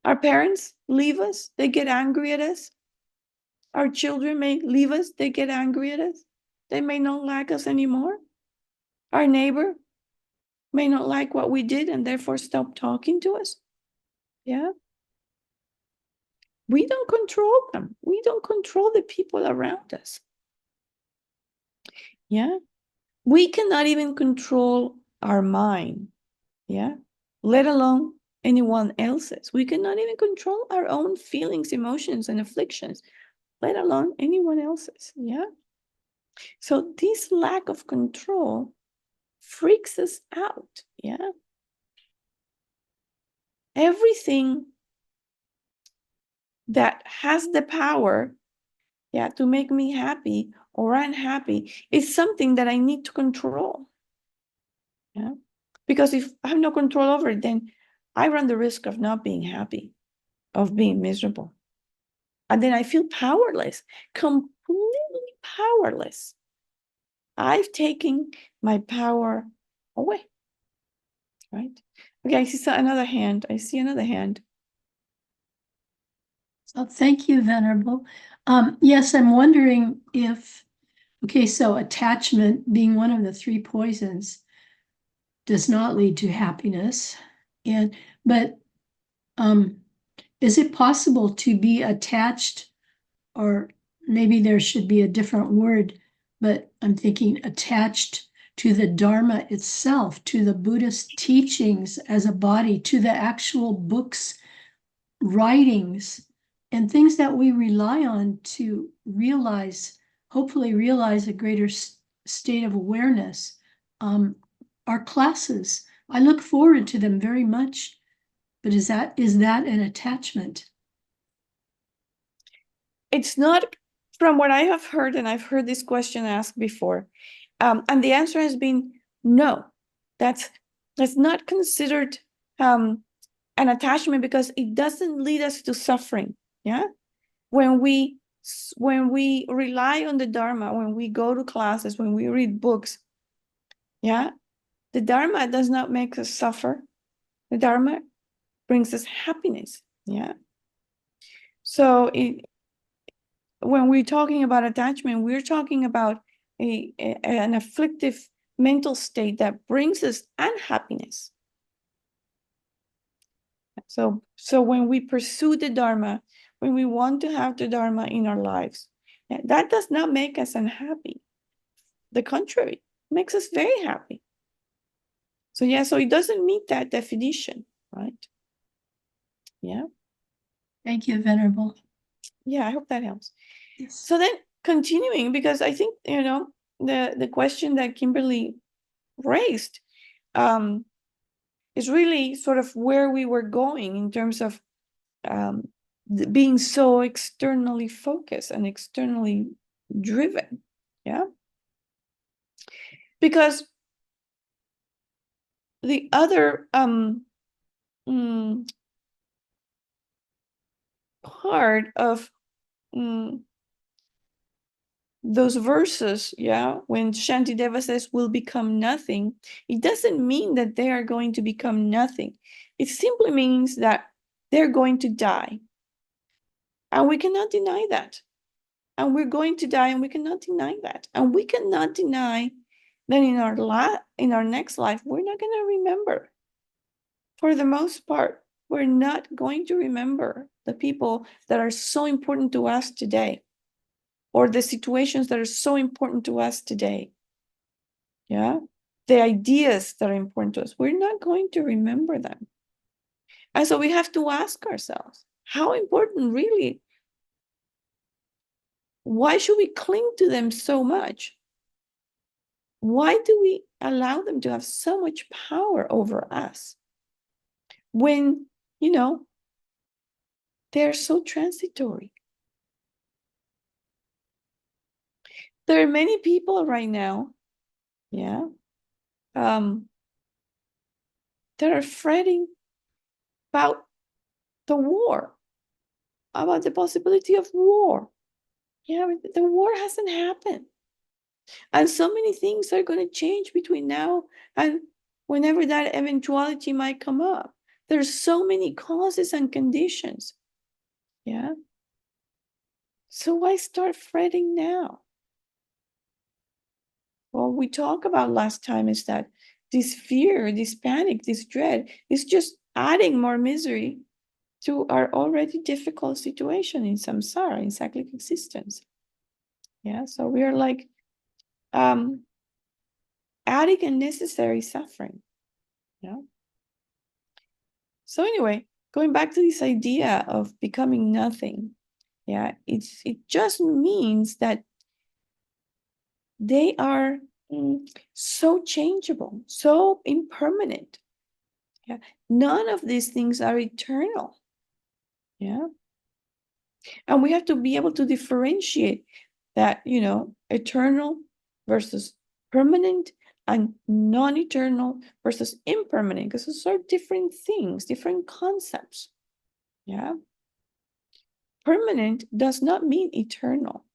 Our parents leave us, they get angry at us. Our children may leave us, they get angry at us. They may not like us anymore. Our neighbor may not like what we did and therefore stop talking to us. Yeah. We don't control them. We don't control the people around us. Yeah. We cannot even control our mind. Yeah. Let alone anyone else's. We cannot even control our own feelings, emotions, and afflictions, let alone anyone else's. Yeah. So this lack of control freaks us out. Yeah. Everything that has the power, yeah, to make me happy or unhappy is something that I need to control. Yeah. Because if I have no control over it, then I run the risk of not being happy, of being miserable. And then I feel powerless, completely powerless. I've taken my power away. Right? Okay, I see another hand. I see another hand. Oh, thank you, Venerable. Yes, I'm wondering if, okay, so attachment being one of the three poisons does not lead to happiness. But is it possible to be attached, or maybe there should be a different word, but I'm thinking attached to the Dharma itself, to the Buddhist teachings as a body, to the actual books, writings, and things that we rely on to realize, hopefully realize a greater state of awareness. Our classes, I look forward to them very much, but is that an attachment? It's not, from what I have heard, and I've heard this question asked before, and the answer has been no. That's not considered an attachment because it doesn't lead us to suffering. Yeah, when we rely on the Dharma, when we go to classes, when we read books, yeah, the Dharma does not make us suffer. The Dharma brings us happiness. Yeah. So when we're talking about attachment, we're talking about an afflictive mental state that brings us unhappiness. So when we pursue the Dharma, when we want to have the Dharma in our lives, that does not make us unhappy. The contrary, it makes us very happy. So it doesn't meet that definition, right? Yeah. Thank you, Venerable. Yeah, I hope that helps. Yes. So then continuing, because I think, the question that Kimberly raised is really sort of where we were going in terms of being so externally focused and externally driven. Yeah. Because the other part of those verses, yeah, when Shantideva says will become nothing, it doesn't mean that they are going to become nothing. It simply means that they're going to die. And we cannot deny that. And we're going to die, and we cannot deny that. And we cannot deny that in our next life, we're not going to remember. For the most part, we're not going to remember the people that are so important to us today, or the situations that are so important to us today. Yeah. The ideas that are important to us, we're not going to remember them. And so we have to ask ourselves, how important really? Why should we cling to them so much? Why do we allow them to have so much power over us when, they're so transitory? There are many people right now, yeah, that are fretting about the war, about the possibility of war. Yeah, the war hasn't happened. And so many things are going to change between now and whenever that eventuality might come up. There's so many causes and conditions. Yeah. So why start fretting now? What we talked about last time is that this fear, this panic, this dread is just adding more misery to our already difficult situation in samsara, in cyclic existence. Yeah. So we are like adding unnecessary suffering. Yeah. So anyway, going back to this idea of becoming nothing, yeah, it just means that they are so changeable, so impermanent. Yeah, none of these things are eternal. Yeah, and we have to be able to differentiate that, eternal versus permanent, and non-eternal versus impermanent, because those are different things, different concepts. Yeah. Permanent does not mean eternal.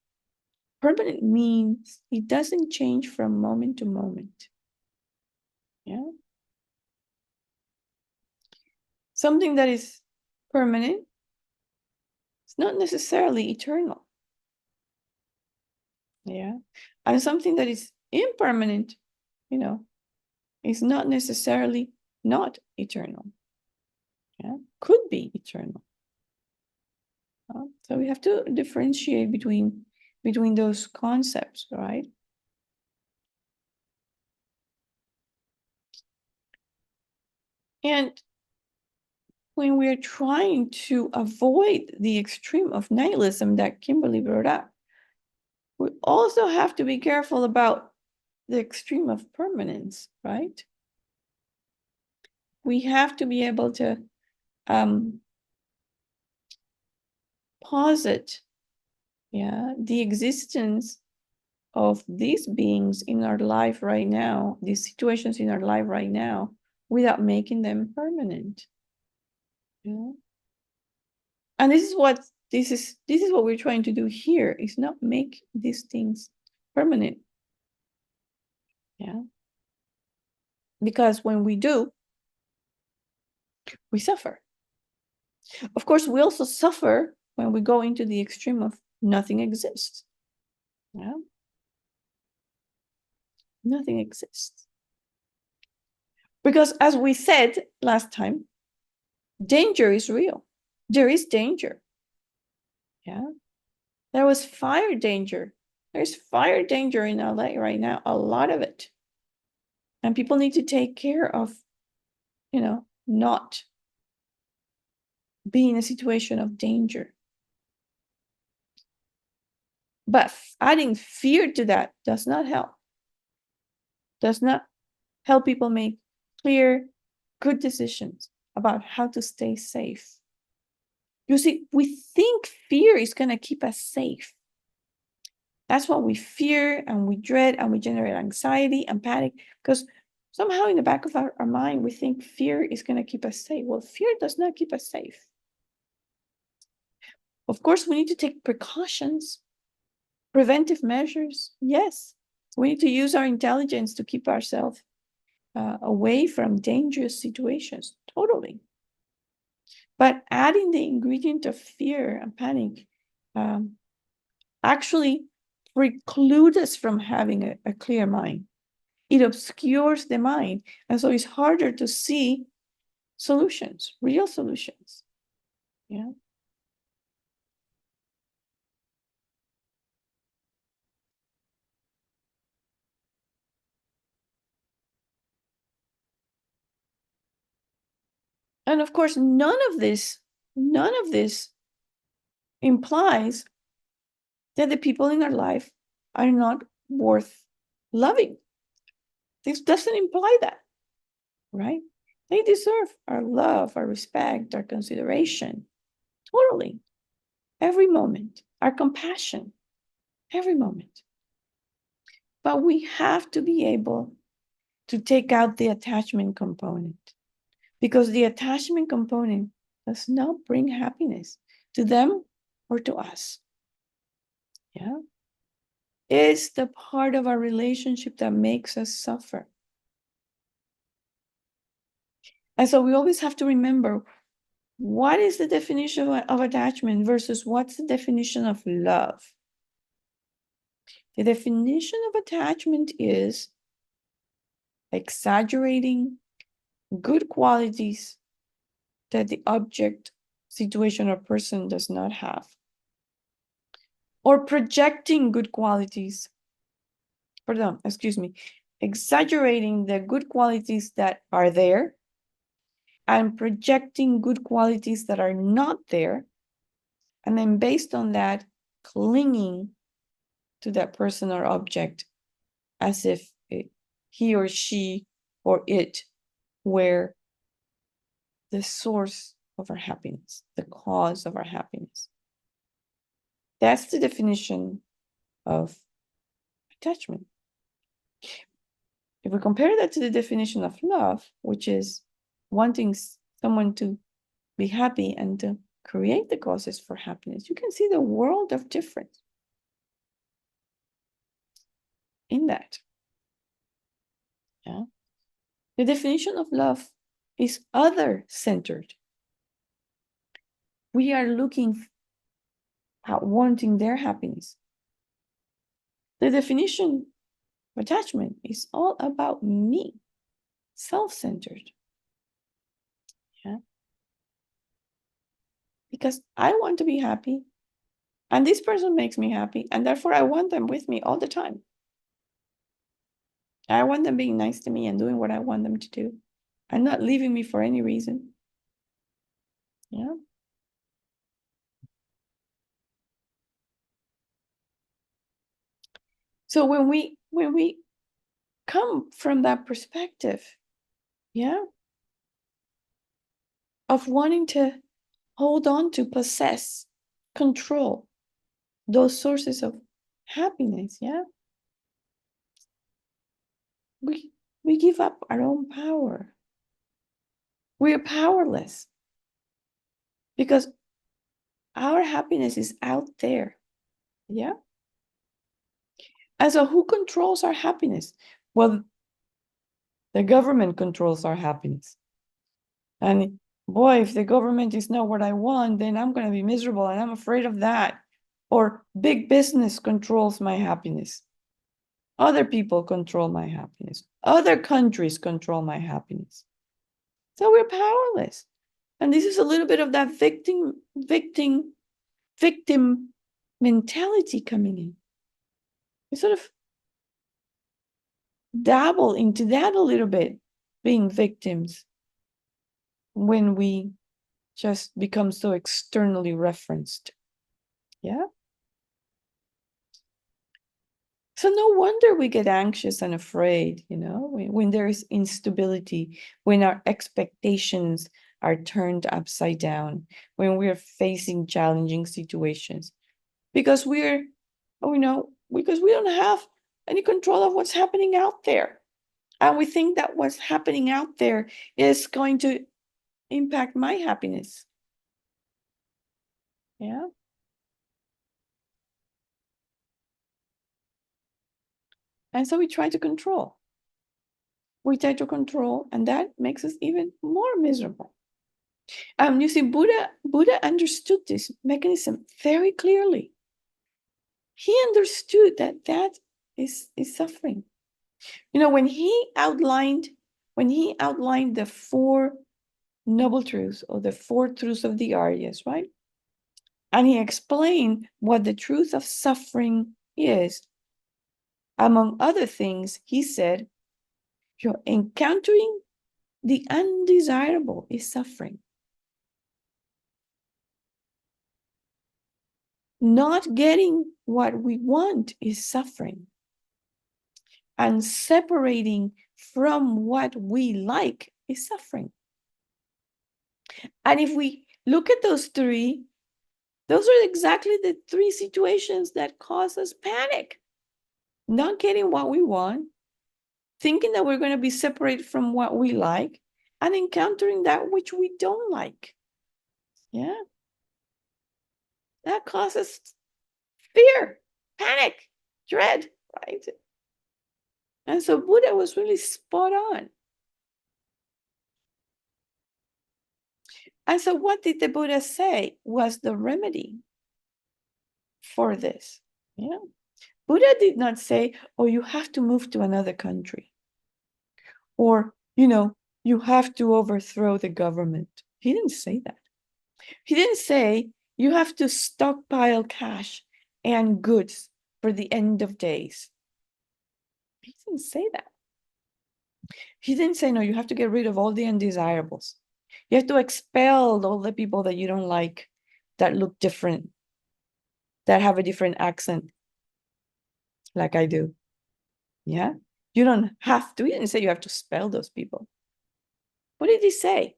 Permanent means it doesn't change from moment to moment. Yeah. Something that is permanent is not necessarily eternal. Yeah. And something that is impermanent, is not necessarily not eternal. Yeah. Could be eternal. So we have to differentiate between those concepts, right? And when we're trying to avoid the extreme of nihilism that Kimberly brought up, we also have to be careful about the extreme of permanence, right? We have to be able to posit, the existence of these beings in our life right now, these situations in our life right now, without making them permanent. Yeah. And this is what we're trying to do here, is not make these things permanent. Yeah. Because when we do, we suffer. Of course, we also suffer when we go into the extreme of nothing exists. Yeah. Nothing exists. Because as we said last time, danger is real. There is danger. Yeah. There was fire danger. There's fire danger in LA right now, a lot of it. And people need to take care of, not be in a situation of danger. But adding fear to that does not help. Does not help people make clear, good decisions about how to stay safe. You see, we think fear is going to keep us safe. That's what we fear and we dread, and we generate anxiety and panic because somehow in the back of our mind, we think fear is going to keep us safe. Well, fear does not keep us safe. Of course, we need to take precautions, preventive measures. Yes, we need to use our intelligence to keep ourselves away from dangerous situations. Totally. But adding the ingredient of fear and panic actually precludes us from having a clear mind. It obscures the mind. And so it's harder to see solutions, real solutions. Yeah. And of course, none of this implies that the people in our life are not worth loving. This doesn't imply that, right? They deserve our love, our respect, our consideration. Totally. Every moment, our compassion, every moment. But we have to be able to take out the attachment component, because the attachment component does not bring happiness to them or to us. Yeah. It's the part of our relationship that makes us suffer. And so we always have to remember, what is the definition of attachment versus what's the definition of love? The definition of attachment is exaggerating good qualities that the object, situation, or person does not have, or projecting good qualities, exaggerating the good qualities that are there and projecting good qualities that are not there, and then based on that, clinging to that person or object as if he or she or it were the source of our happiness, the cause of our happiness. That's the definition of attachment. If we compare that to the definition of love, which is wanting someone to be happy and to create the causes for happiness, you can see the world of difference in that. Yeah. The definition of love is other-centered. We are looking at wanting their happiness. The definition of attachment is all about me, self-centered. Yeah. Because I want to be happy, and this person makes me happy, and therefore I want them with me all the time. I want them being nice to me and doing what I want them to do, and not leaving me for any reason. Yeah. So when we come from that perspective, yeah, of wanting to hold on to, possess, control those sources of happiness, yeah, we give up our own power. We are powerless because our happiness is out there. Yeah. And so who controls our happiness? Well, the government controls our happiness. And boy, if the government is not what I want, then I'm going to be miserable, and I'm afraid of that. Or big business controls my happiness. Other people control my happiness. Other countries control my happiness. So we're powerless. And this is a little bit of that victim mentality coming in. We sort of dabble into that a little bit, being victims, when we just become so externally referenced. Yeah. So no wonder we get anxious and afraid, when there is instability, when our expectations are turned upside down, when we're facing challenging situations, because because we don't have any control of what's happening out there. And we think that what's happening out there is going to impact my happiness. Yeah. And so we try to control. And that makes us even more miserable. You see, Buddha understood this mechanism very clearly. He understood that is suffering. When he outlined the four noble truths, or the four truths of the Aryas, right? And he explained what the truth of suffering is. Among other things, he said, encountering the undesirable is suffering. Not getting what we want is suffering. And separating from what we like is suffering. And if we look at those three, those are exactly the three situations that cause us panic. Not getting what we want, thinking that we're going to be separated from what we like, and encountering that which we don't like. Yeah. That causes fear, panic, dread, right? And so Buddha was really spot on. And so what did the Buddha say was the remedy for this? Yeah. Buddha did not say, oh, you have to move to another country. Or, you have to overthrow the government. He didn't say that. He didn't say you have to stockpile cash and goods for the end of days. He didn't say that. He didn't say, no, you have to get rid of all the undesirables. You have to expel all the people that you don't like, that look different, that have a different accent, like I do. Yeah? You don't have to. He didn't say you have to expel those people. What did he say?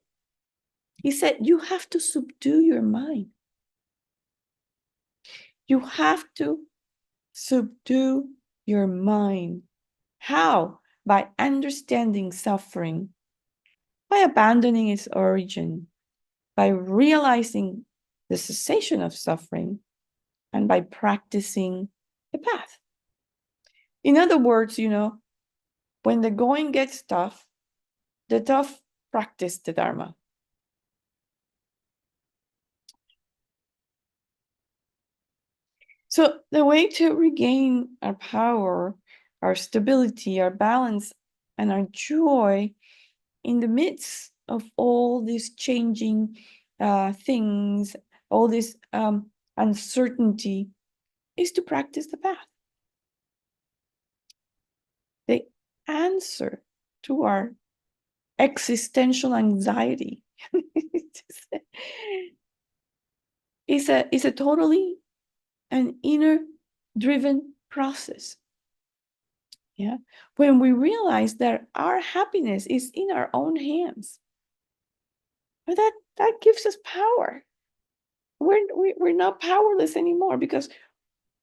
He said, you have to subdue your mind. You have to subdue your mind. How? By understanding suffering, by abandoning its origin, by realizing the cessation of suffering, and by practicing the path. In other words, when the going gets tough, the tough practice the Dharma. So the way to regain our power, our stability, our balance, and our joy in the midst of all these changing things, all this uncertainty, is to practice the path. The answer to our existential anxiety is a totally an inner driven process. Yeah. When we realize that our happiness is in our own hands, that gives us power. We're not powerless anymore, because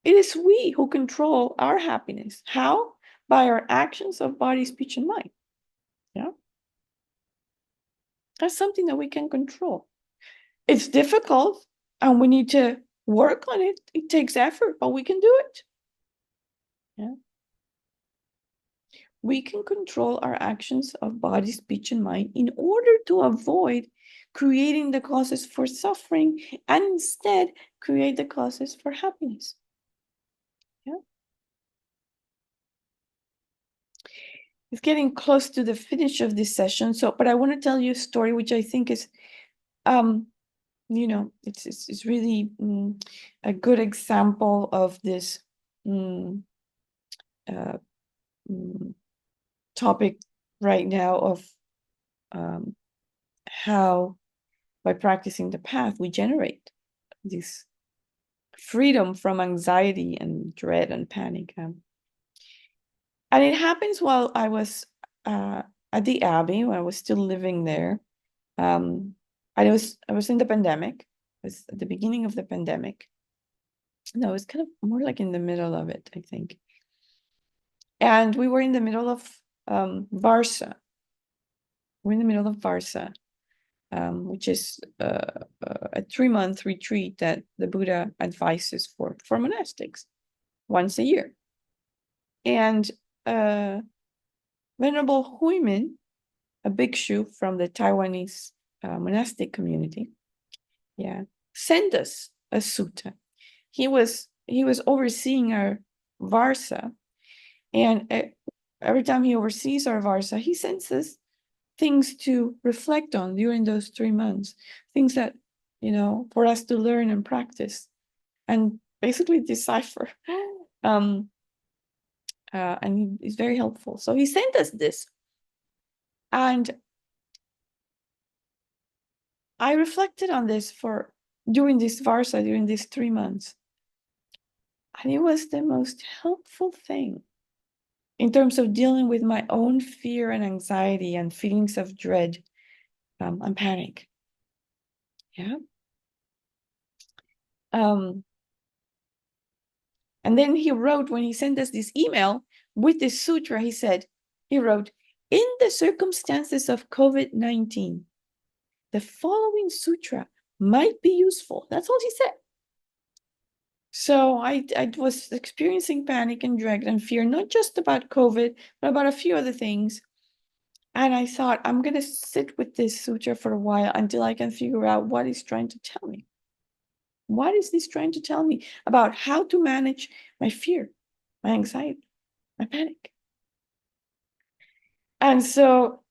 it is we who control our happiness. How? By our actions of body, speech, and mind. Yeah. That's something that we can control. It's difficult and we need to work on it. It takes effort, but we can do it. Yeah. We can control our actions of body, speech, and mind in order to avoid creating the causes for suffering, and instead create the causes for happiness. Yeah. It's getting close to the finish of this session. But I want to tell you a story which I think is, it's really a good example of this uh, topic right now of how by practicing the path, we generate this freedom from anxiety and dread and panic. And it happens while I was at the Abbey, when I was still living there. And I was in the pandemic. It was at the beginning of the pandemic. No, it was kind of more like in the middle of it, I think. And we were in the middle of Varsa. We're in the middle of Varsa, which is a 3-month retreat that the Buddha advises for monastics once a year. And Venerable Huimin, a bhikshu from the Taiwanese monastic community, sent us a sutta. He was overseeing our Varsa, and every time he oversees our Varsa, he sends us things to reflect on during those 3 months, things that, for us to learn and practice and basically decipher. And it's very helpful. So he sent us this. And I reflected on this during this Varsa, during these 3 months. And it was the most helpful thing in terms of dealing with my own fear and anxiety and feelings of dread and panic. Yeah. And then he wrote, when he sent us this email with this sutra, he wrote, in the circumstances of COVID-19, the following sutra might be useful. That's all he said. So I was experiencing panic and dread and fear, not just about COVID, but about a few other things. And I thought, I'm going to sit with this sutra for a while until I can figure out what he's trying to tell me. What is this trying to tell me about how to manage my fear, my anxiety, my panic? And so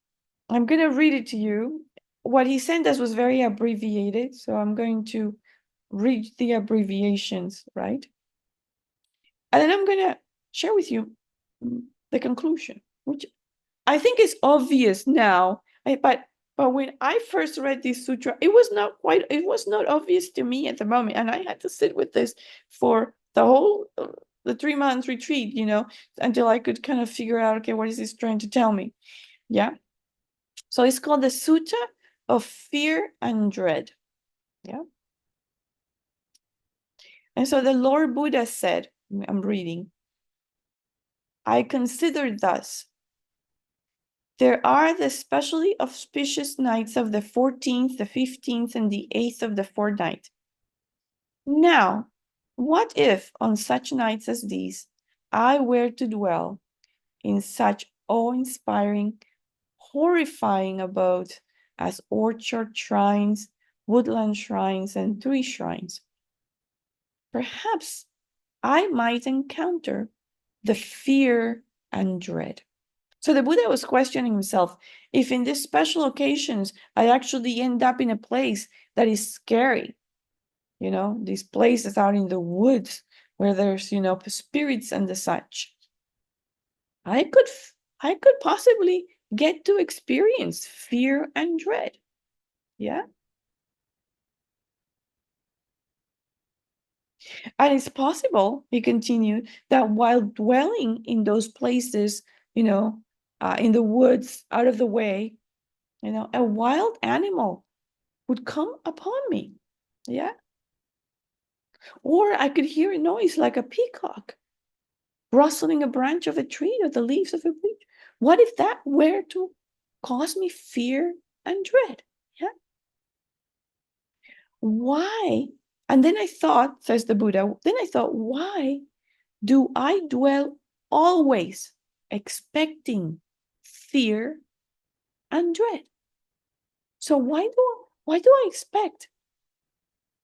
I'm going to read it to you. What he sent us was very abbreviated, so I'm going to read the abbreviations, right? And then I'm going to share with you the conclusion, which I think is obvious now. But when I first read this sutra, it was not obvious to me at the moment. And I had to sit with this for the 3-month retreat, until I could kind of figure out, okay, what is this trying to tell me? Yeah. So it's called the Sutta of Fear and Dread. Yeah. And so the Lord Buddha said, I'm reading, I consider thus, there are the specially auspicious nights of the 14th, the 15th, and the 8th of the fortnight. Now, what if on such nights as these, I were to dwell in such awe-inspiring, horrifying abodes as orchard shrines, woodland shrines, and tree shrines? Perhaps I might encounter the fear and dread. So the Buddha was questioning himself, if in these special occasions I actually end up in a place that is scary, these places out in the woods where there's, spirits and the such, I could possibly get to experience fear and dread. Yeah. And it's possible, he continued, that while dwelling in those places, in the woods, out of the way, a wild animal would come upon me. Yeah. Or I could hear a noise like a peacock rustling a branch of a tree or the leaves of a tree. What if that were to cause me fear and dread? Yeah. Why? And then I thought, says the Buddha, why do I dwell always expecting fear and dread? So why do I expect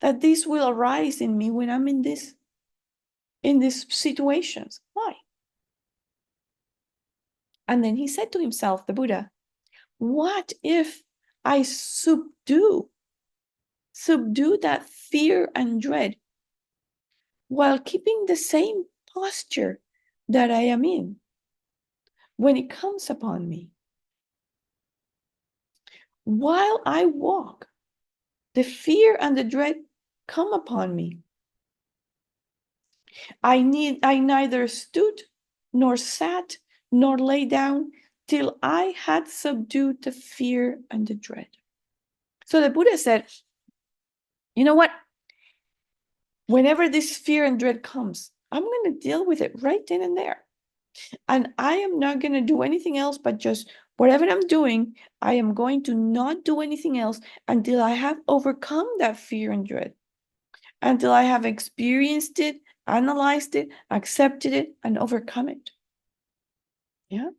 that this will arise in me when I'm in these situations? Why? And then he said to himself, the Buddha, what if I subdue that fear and dread while keeping the same posture that I am in when it comes upon me? While I walk, the fear and the dread come upon me. I neither stood, nor sat, nor lay down, till I had subdued the fear and the dread. So the Buddha said, you know what? Whenever this fear and dread comes, I'm going to deal with it right then and there. And I am not going to do anything else but just whatever I'm doing, I am going to not do anything else until I have overcome that fear and dread, until I have experienced it, analyzed it, accepted it, and overcome it. Yeah.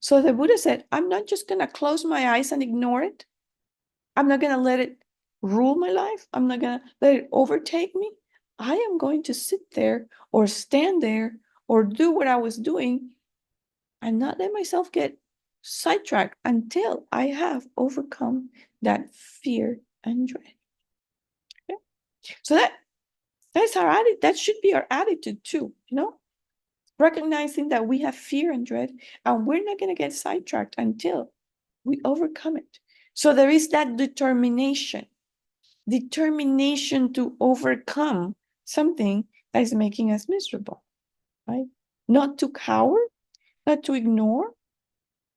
So the Buddha said, I'm not just going to close my eyes and ignore it. I'm not going to let it rule my life. I'm not going to let it overtake me. I am going to sit there or stand there or do what I was doing and not let myself get sidetracked until I have overcome that fear and dread. Okay? So that's our attitude. That should be our attitude too, recognizing that we have fear and dread, and we're not going to get sidetracked until we overcome it. So there is that determination to overcome something that is making us miserable, right? Not to cower, not to ignore,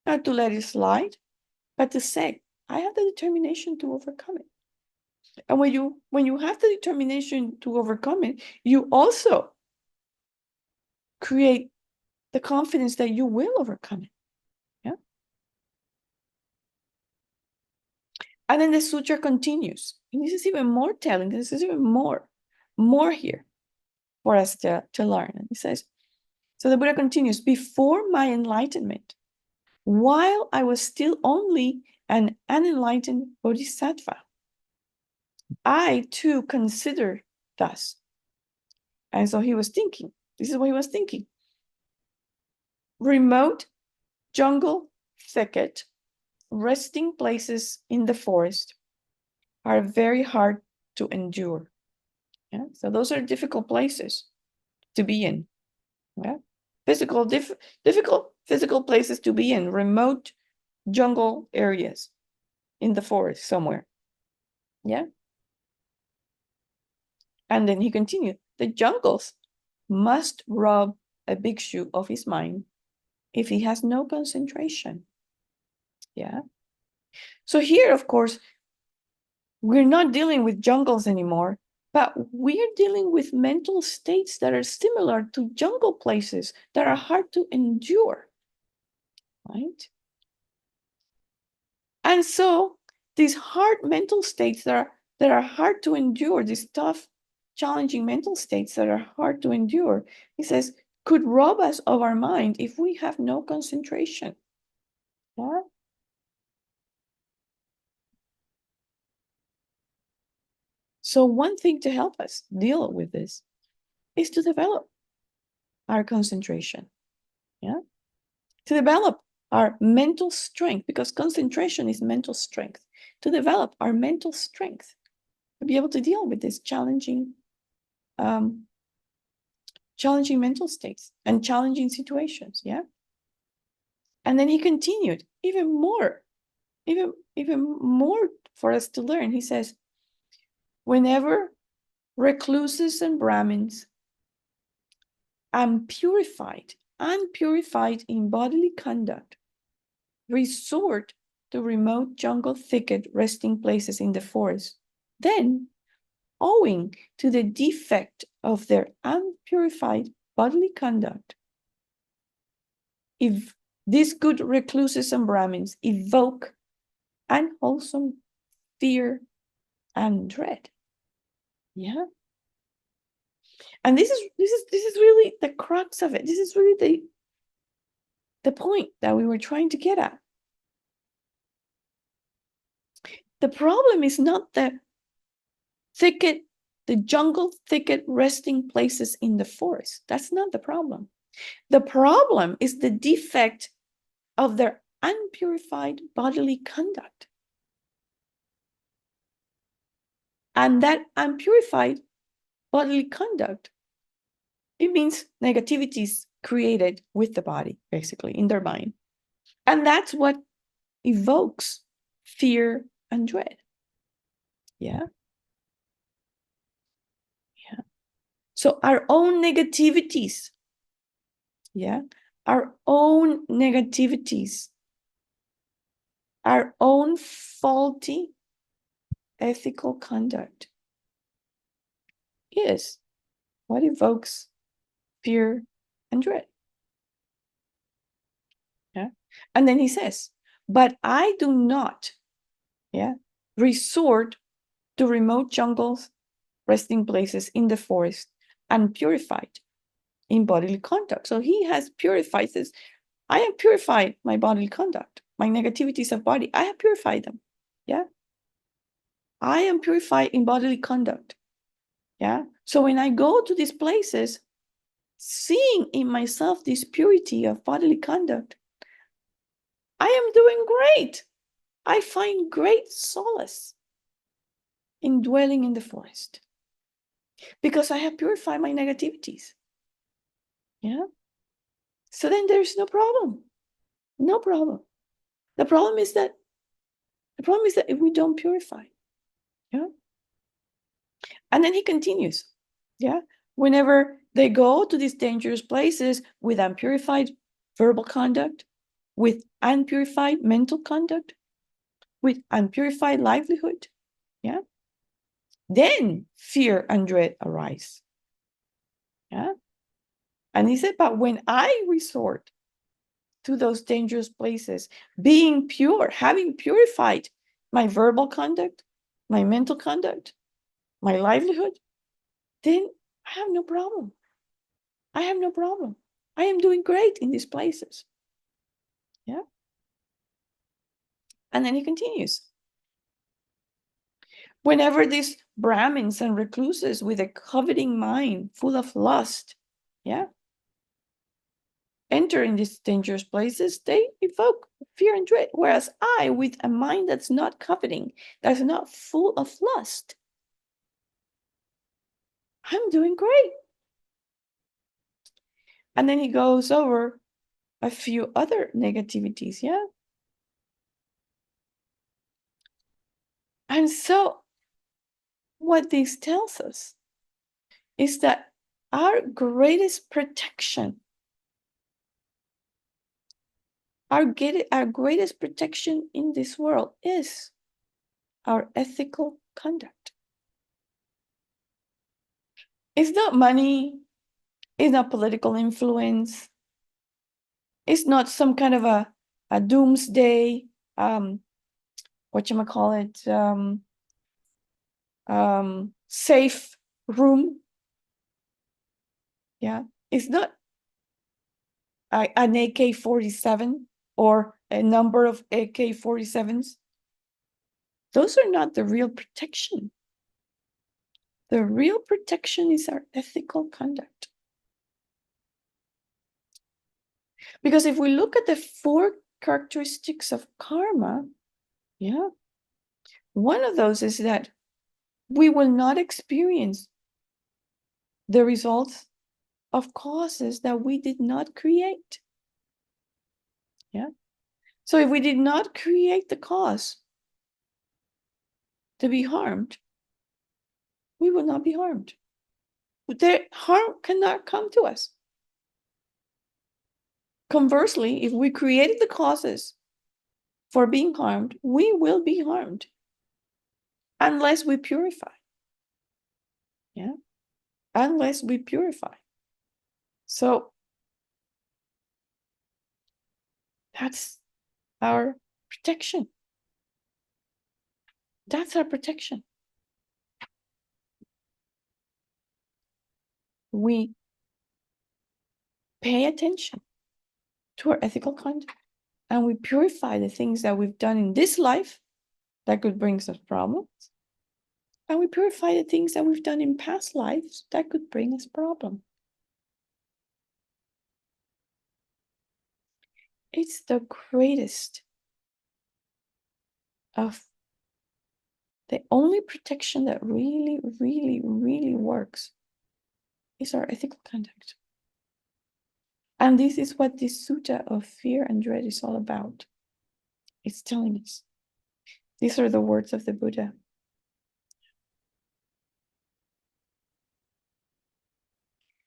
not to let it slide, but to say, I have the determination to overcome it. And when you have the determination to overcome it, you also create the confidence that you will overcome it. Yeah. And then the sutra continues. And this is even more telling. This is even more here for us to learn. And it says, so the Buddha continues, before my enlightenment, while I was still only an unenlightened bodhisattva, I too considered thus. And so he was thinking, this is what he was thinking. Remote jungle thicket, resting places in the forest are very hard to endure. Yeah? So those are difficult places to be in. Yeah? Difficult physical places to be in, remote jungle areas in the forest somewhere. Yeah. And then he continued, the jungles must rob a bhikshu of his mind if he has no concentration. Yeah. So here, of course, we're not dealing with jungles anymore, but we're dealing with mental states that are similar to jungle places that are hard to endure, right? And so these hard mental states that are hard to endure, these tough, challenging mental states that are hard to endure, he says, could rob us of our mind if we have no concentration. Yeah? So one thing to help us deal with this is to develop our concentration. Yeah? To develop our mental strength, because concentration is mental strength. To develop our mental strength to be able to deal with these challenging mental states and challenging situations. Yeah. And then he continued even more for us to learn. He says, whenever recluses and Brahmins, unpurified in bodily conduct, resort to remote jungle thicket resting places in the forest, then, owing to the defect of their unpurified bodily conduct, if these good recluses and Brahmins evoke unwholesome fear and dread. Yeah. And this is really the crux of it. This is really the point that we were trying to get at. The problem is not the jungle thicket resting places in the forest. That's not the problem. The problem is the defect of their unpurified bodily conduct. And that unpurified bodily conduct, it means negativities created with the body, basically, in their mind. And that's what evokes fear and dread. Yeah. Yeah. So our own negativities, yeah, our own negativities, our own faulty ethical conduct is what evokes fear and dread. Yeah. And then he says, but I do not, yeah, resort to remote jungles, resting places in the forest, unpurified in bodily conduct. So he has purified this. I have purified my bodily conduct, my negativities of body. I have purified them. Yeah. I am purified in bodily conduct. Yeah. So when I go to these places, seeing in myself this purity of bodily conduct, I am doing great. I find great solace in dwelling in the forest because I have purified my negativities. Yeah. So then there's no problem. No problem. The problem is that if we don't purify, yeah. And then he continues, yeah. Whenever they go to these dangerous places with unpurified verbal conduct, with unpurified mental conduct, with unpurified livelihood, yeah, then fear and dread arise. Yeah. And he said, but when I resort to those dangerous places, being pure, having purified my verbal conduct, my mental conduct, my livelihood, then I have no problem. I have no problem. I am doing great in these places. Yeah. And then he continues. Whenever these Brahmins and recluses with a coveting mind, full of lust, yeah, enter in these dangerous places, they evoke fear and dread. Whereas I, with a mind that's not coveting, that's not full of lust, I'm doing great. And then he goes over a few other negativities, yeah? And so what this tells us is that our greatest protection, our greatest protection in this world is our ethical conduct. It's not money, it's not political influence, it's not some kind of a doomsday, safe room. Yeah, it's not an AK-47 or a number of AK-47s. Those are not the real protection. The real protection is our ethical conduct. Because if we look at the 4 characteristics of karma, yeah, one of those is that we will not experience the results of causes that we did not create. Yeah. So if we did not create the cause to be harmed, we will not be harmed. The harm cannot come to us. Conversely, if we created the causes for being harmed, we will be harmed unless we purify. Yeah. Unless we purify. So that's our protection. That's our protection. We pay attention to our ethical conduct and we purify the things that we've done in this life that could bring us problems. And we purify the things that we've done in past lives that could bring us problems. It's the greatest of the only protection that really, really, really works is our ethical conduct. And this is what this sutta of fear and dread is all about. It's telling us These are the words of the Buddha.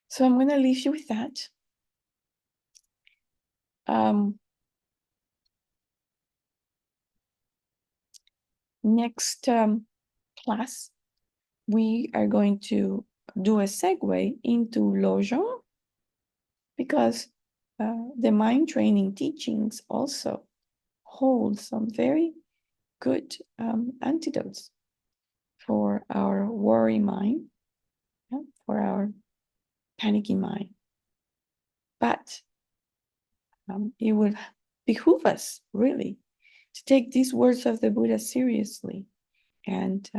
So I'm going to leave you with that. Next class, we are going to do a segue into Lojong, because the mind training teachings also hold some very good antidotes for our worry mind, for our panicky mind. But it would behoove us really to take these words of the Buddha seriously and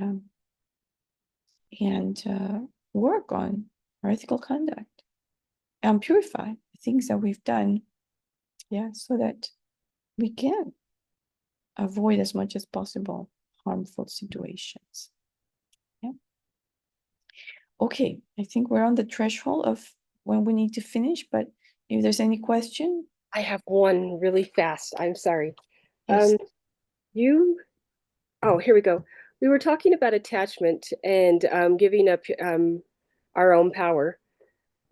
work on our ethical conduct and purify the things that we've done, so that we can avoid as much as possible harmful situations. Okay, I think we're on the threshold of when we need to finish, but if there's any question. I have one really fast. I'm sorry. Yes. Here we go. We were talking about attachment and giving up our own power.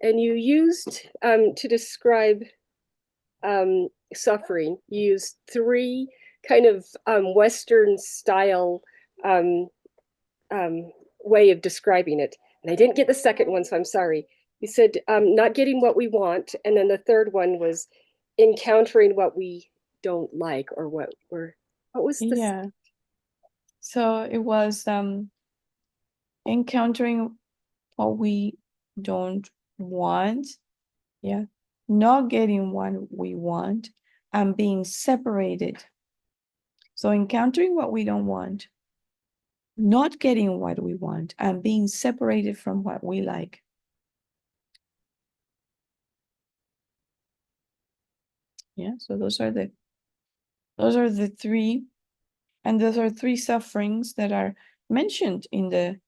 And you used, to describe suffering, you used 3 kind of Western style way of describing it. And I didn't get the second one, so I'm sorry. You said not getting what we want. And then the third one was encountering what we don't like, or what was this? Yeah. So it was encountering what we don't want, not getting what we want, and being separated. So encountering what we don't want, not getting what we want, and being separated from what we like. So those are the 3, and those are 3 sufferings that are mentioned in the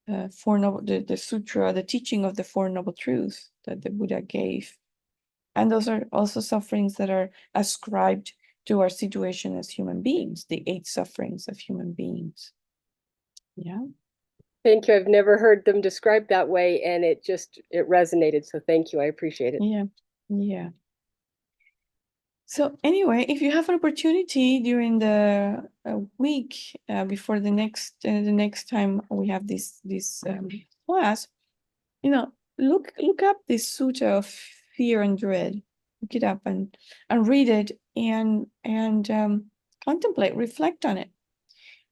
the sutra, the teaching of the Four Noble Truths that the Buddha gave. And those are also sufferings that are ascribed to our situation as human beings, the 8 sufferings of human beings. Thank you. I've never heard them described that way, and it resonated. So thank you. I appreciate it. Yeah. So anyway, if you have an opportunity during the week before the next time we have this class, look up this sutta of fear and dread. Look it up and read it and contemplate, reflect on it,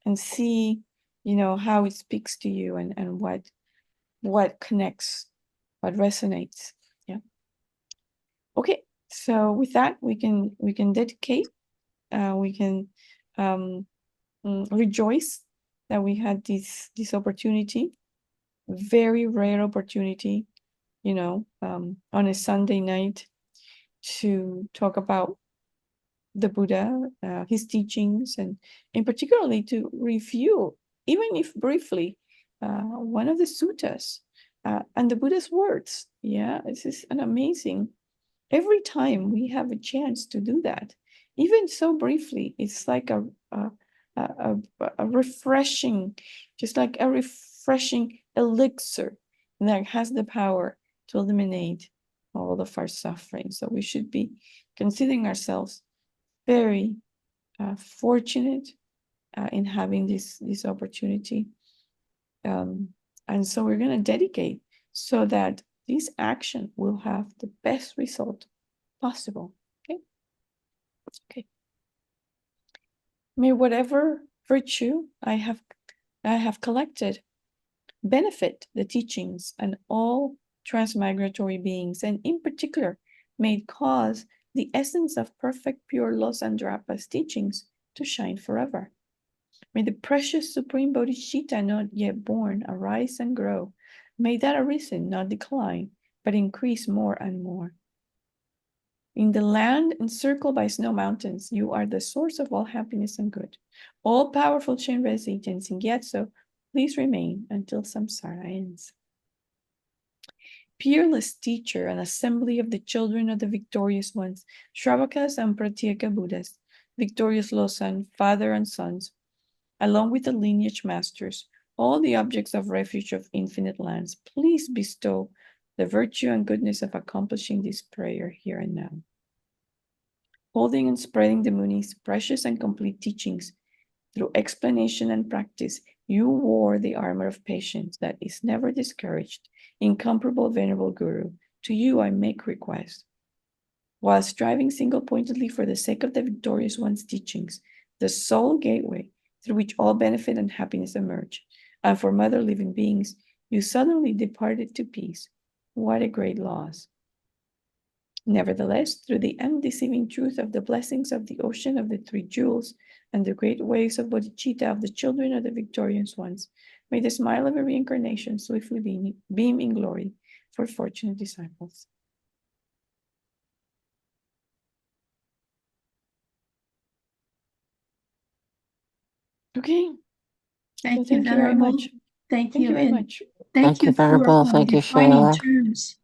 and see how it speaks to you and what connects, what resonates. Okay, so with that we can dedicate, we can rejoice that we had this opportunity, very rare opportunity, on a Sunday night, to talk about the Buddha, his teachings, and particularly to review, even if briefly, one of the suttas and the Buddha's words. This is an amazing. Every time we have a chance to do that, even so briefly, it's like a refreshing, just like a refreshing elixir that has the power to eliminate all of our suffering. So we should be considering ourselves very fortunate in having this opportunity. And so we're going to dedicate so that this action will have the best result possible. Okay. May whatever virtue I have collected benefit the teachings and all transmigratory beings, and in particular may it cause the essence of perfect pure Losandrapa's teachings to shine forever. May the precious supreme bodhicitta not yet born arise and grow. May that arisen not decline, but increase more and more. In the land encircled by snow mountains, you are the source of all happiness and good. All powerful Shinrei agents in Gyatso, please remain until samsara ends. Peerless teacher and assembly of the children of the victorious ones, Shravakas and Pratyeka Buddhas, victorious Losan, father and sons, along with the lineage masters, all the objects of refuge of infinite lands, please bestow the virtue and goodness of accomplishing this prayer here and now. Holding and spreading the Muni's precious and complete teachings through explanation and practice, you wore the armor of patience that is never discouraged. Incomparable Venerable Guru, to you I make request. While striving single-pointedly for the sake of the victorious one's teachings, the sole gateway through which all benefit and happiness emerge, and for mother living beings, you suddenly departed to peace. What a great loss. Nevertheless, through the undeceiving truth of the blessings of the ocean of the three jewels and the great waves of bodhicitta of the children of the victorious ones, may the smile of a reincarnation swiftly beam in glory for fortunate disciples. Okay. Thank Well, you, thank you very Venerable. much. Thank Thank you. you very And much. thank you for Venerable. Thank you, defining Sheila. terms.